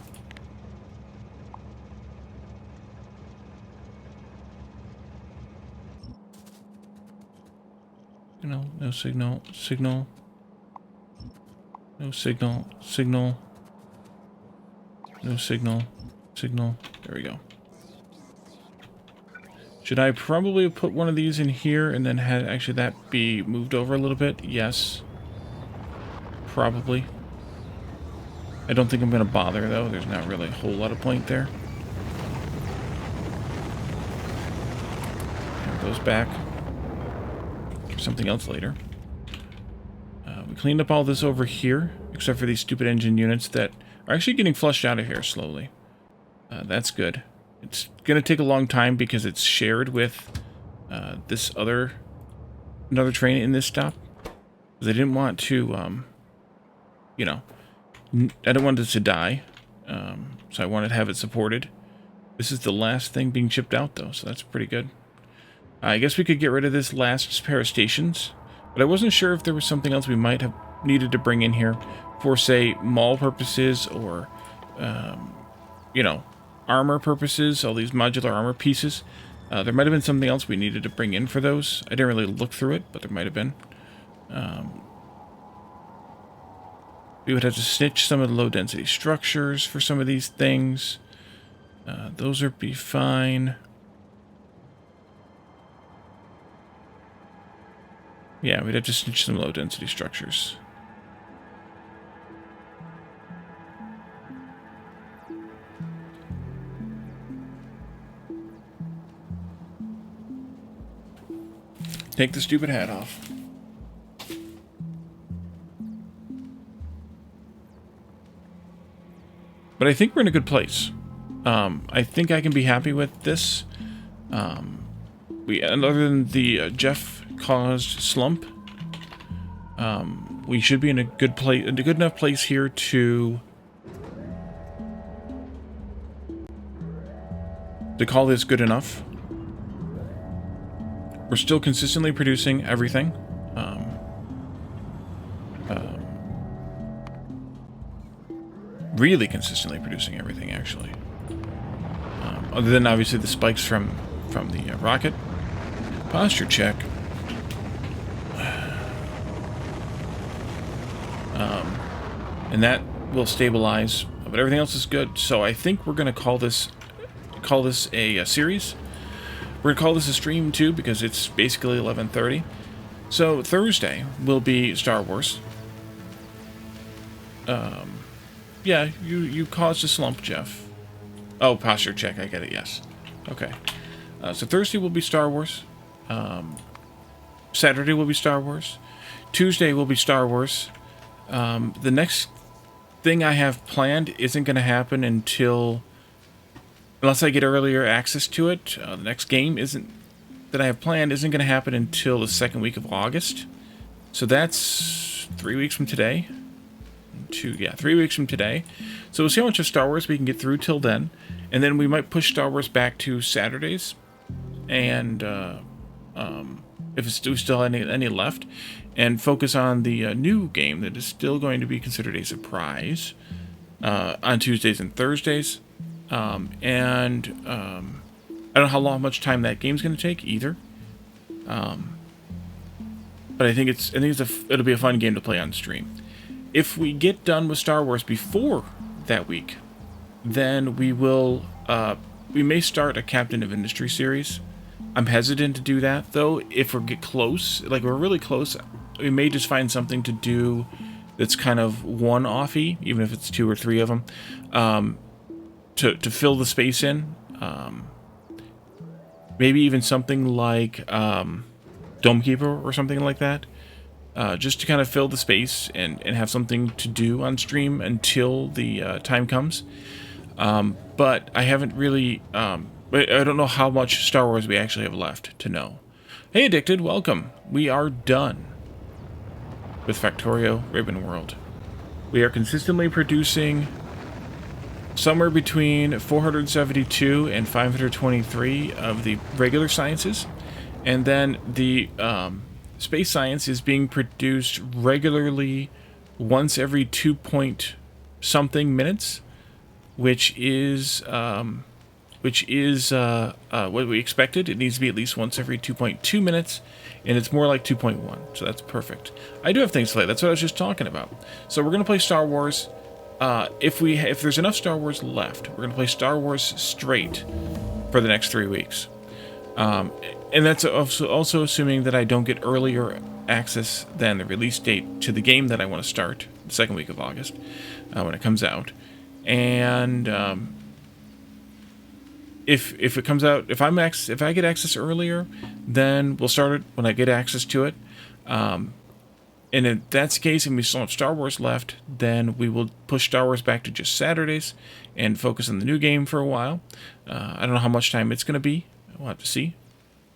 S1: No signal, signal. No signal, signal. No signal, signal. There we go. Should I probably put one of these in here and then have actually that be moved over a little bit? Yes. Probably. I don't think I'm going to bother, though. There's not really a whole lot of point there. Have those back. Something else later. We cleaned up all this over here, except for these stupid engine units that are actually getting flushed out of here slowly. That's good. It's going to take a long time because it's shared with this another train in this stop. Because I didn't want to, you know, I didn't want it to die, so I wanted to have it supported. This is the last thing being shipped out, though, so that's pretty good. I guess we could get rid of this last pair of stations, but I wasn't sure if there was something else we might have needed to bring in here for, say, mall purposes or, you know, armor purposes, all these modular armor pieces. There might have been something else we needed to bring in for those. I didn't really look through it, but there might have been. We would have to snitch some of the low-density structures for some of these things. Those would be fine. Yeah, we'd have to snitch some low-density structures. Take the stupid hat off. But I think we're in a good place. I think I can be happy with this. And other than the Jeff-caused slump, we should be in a good place, a good enough place here to call this good enough. We're still consistently producing everything. Really consistently producing everything, actually. Other than obviously the spikes from the rocket. Posture check. And that will stabilize, but everything else is good. So I think we're gonna call this a series. We're gonna call this a stream too because it's basically 11:30. So Thursday will be Star Wars. Yeah, you caused a slump, Jeff. Oh, posture check. I get it. Yes. Okay. So Thursday will be Star Wars. Saturday will be Star Wars. Tuesday will be Star Wars. The next thing I have planned isn't going to happen unless I get earlier access to it. The next game that I have planned isn't going to happen until the second week of August. So that's 3 weeks from today. 3 weeks from today. So we'll see how much of Star Wars we can get through till then. And then we might push Star Wars back to Saturdays. And if it's still any left. And focus on the new game that is still going to be considered a surprise on Tuesdays and Thursdays. I don't know how much time that game's going to take either. But I think it'll be a fun game to play on stream. If we get done with Star Wars before that week, then we may start a Captain of Industry series. I'm hesitant to do that though. If we get close, like we're really close, we may just find something to do that's kind of one-offy, even if it's 2 or 3 of them, to fill the space in. Maybe even something like Dome Keeper or something like that. Just to kind of fill the space and have something to do on stream until the time comes. But I haven't really... I don't know how much Star Wars we actually have left to know. Hey, Addicted, welcome. We are done with Factorio Ribbon World. We are consistently producing somewhere between 472 and 523 of the regular sciences. And then the space science is being produced regularly once every 2 point something minutes, which is what we expected. It needs to be at least once every 2.2 minutes, and it's more like 2.1, so that's perfect. I do have things to play. That's what I was just talking about. So we're going to play Star Wars. If there's enough Star Wars left, we're going to play Star Wars straight for the next 3 weeks. And that's also assuming that I don't get earlier access than the release date to the game that I want to start, the second week of August, when it comes out. And if it comes out, if I get access earlier, then we'll start it when I get access to it. And if that's the case and we still have Star Wars left, then we will push Star Wars back to just Saturdays and focus on the new game for a while. I don't know how much time it's going to be. We'll have to see.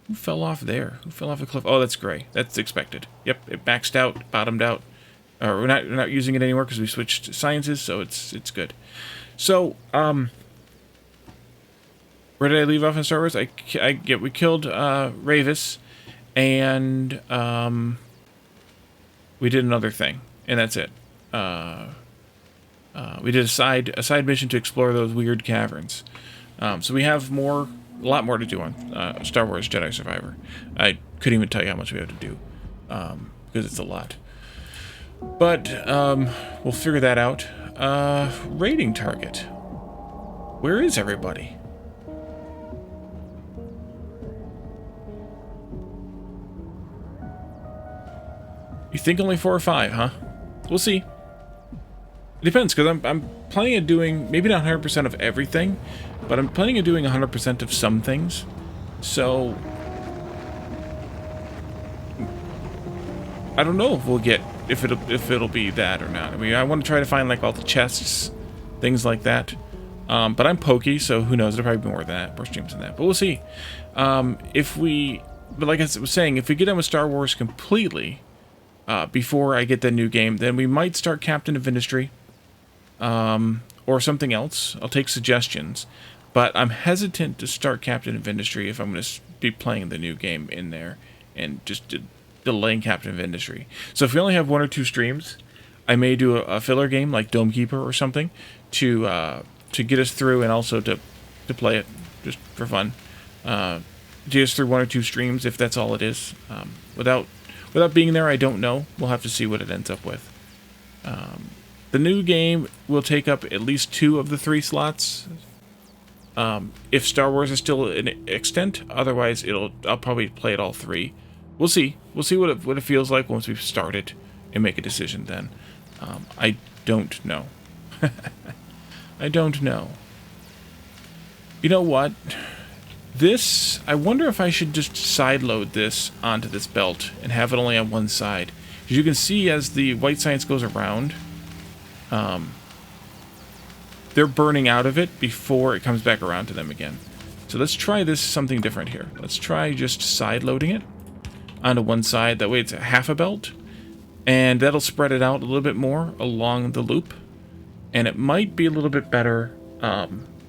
S1: Who fell off there? Who fell off a cliff? Oh, that's Gray. That's expected. Yep, it maxed out, bottomed out. We're not using it anymore because we switched to sciences, so it's good. So, where did I leave off in Star Wars? We killed Ravis, and we did another thing, and that's it. We did a side mission to explore those weird caverns. So we have a lot more to do on Star Wars Jedi Survivor. I couldn't even tell you how much we have to do, because it's a lot. But we'll figure that out. Rating target. Where is everybody? You think only 4 or 5, huh? We'll see. It depends, because I'm planning on doing, maybe not 100% of everything, but I'm planning on doing 100% of some things. So, I don't know if we'll get, if it'll be that or not. I mean, I want to try to find, like, all the chests, things like that. But I'm pokey, so who knows, it'll probably be more than that, more streams than that. But we'll see. But like I was saying, if we get done with Star Wars completely, before I get the new game, then we might start Captain of Industry, or something else. I'll take suggestions, but I'm hesitant to start Captain of Industry if I'm going to be playing the new game in there and just delaying Captain of Industry. So if we only have 1 or 2 streams, I may do a filler game like Dome Keeper or something to get us through, and also to play it just for fun. Get us through 1 or 2 streams if that's all it is. Without being there, I don't know. We'll have to see what it ends up with. The new game will take up at least 2 of the 3 slots. If Star Wars is still an extent, otherwise I'll probably play it all 3. We'll see. We'll see what it feels like once we've started and make a decision then. I don't know. I don't know. You know what? This, I wonder if I should just sideload this onto this belt and have it only on one side. As you can see, as the white science goes around, they're burning out of it before it comes back around to them again. So let's try this something different here. Let's try just sideloading it onto one side. That way it's a half a belt. And that'll spread it out a little bit more along the loop. And it might be a little bit better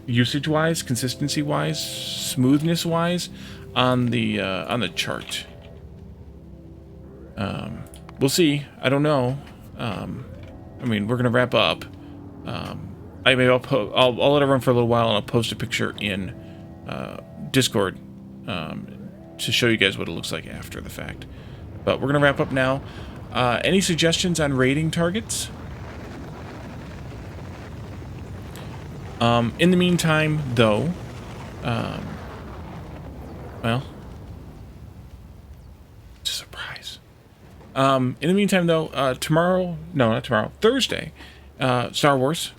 S1: usage-wise, consistency-wise, smoothness-wise on the chart. We'll see. I don't know. I mean, we're gonna wrap up. I'll let it run for a little while, and I'll post a picture in Discord to show you guys what it looks like after the fact. But we're gonna wrap up now. Any suggestions on rating targets? In the meantime, though, well, it's a surprise. In the meantime, though, Thursday, Star Wars.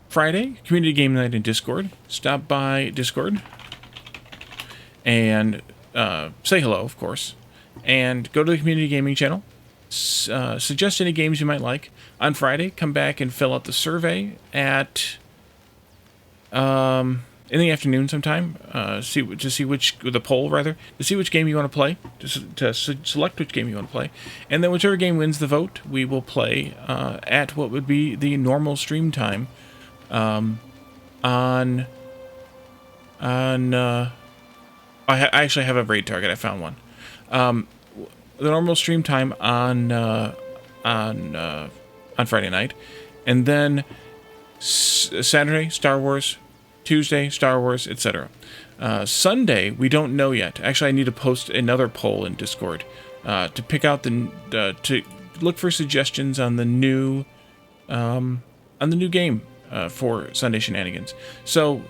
S1: Friday, community game night in Discord. Stop by Discord and say hello, of course, and go to the community gaming channel. Suggest any games you might like. On Friday, come back and fill out the survey at in the afternoon sometime. To see which game you want to play. To select which game you want to play, and then whichever game wins the vote, we will play at what would be the normal stream time. I actually have a raid target. I found one. The normal stream time on Friday night, and then Saturday Star Wars, Tuesday Star Wars, etc. Sunday we don't know yet. Actually, I need to post another poll in Discord to pick out to look for suggestions on the new game for Sunday Shenanigans. So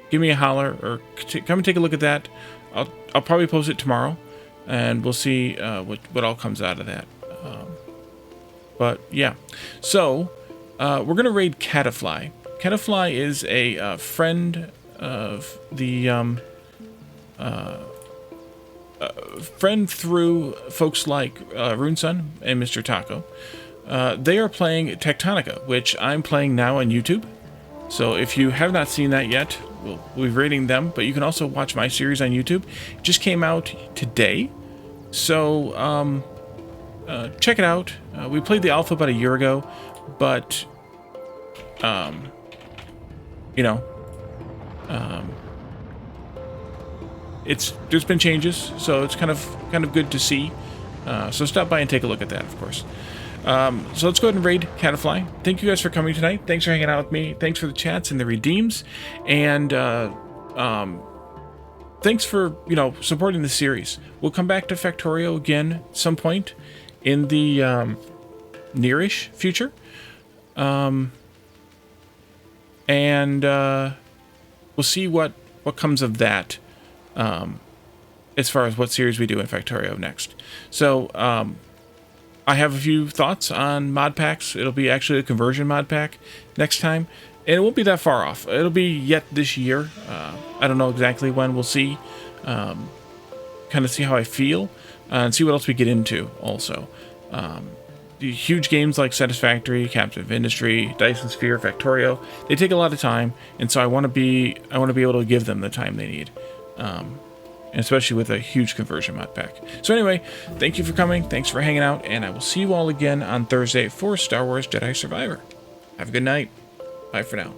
S1: give me a holler or come and take a look at that. I'll probably post it tomorrow, and we'll see what all comes out of that. But yeah, so we're gonna raid Catafly. Catafly is a friend of the friend through folks like RuneSun and Mr. Taco. They are playing Tectonica, which I'm playing now on YouTube. So if you have not seen that yet, we'll be rating them, but you can also watch my series on YouTube. It just came out today. So check it out. We played the alpha about a year ago, but there's been changes, so it's kind of good to see. So stop by and take a look at that, of course. So let's go ahead and raid Catafly. Thank you guys for coming tonight. Thanks for hanging out with me. Thanks for the chats and the redeems, and thanks for supporting the series. We'll come back to Factorio again at some point in the nearish future, and we'll see what comes of that. As far as what series we do in Factorio next. So I have a few thoughts on mod packs. It'll be actually a conversion mod pack next time, and it won't be that far off. It'll be yet this year. I don't know exactly when. We'll see. Kind of see how I feel, and see what else we get into also. The huge games like Satisfactory, Captive Industry, Dyson Sphere, Factorio, they take a lot of time, and so I want to be able to give them the time they need. And especially with a huge conversion mod pack. So anyway, thank you for coming, thanks for hanging out, and I will see you all again on Thursday for Star Wars Jedi Survivor. Have a good night. Bye for now.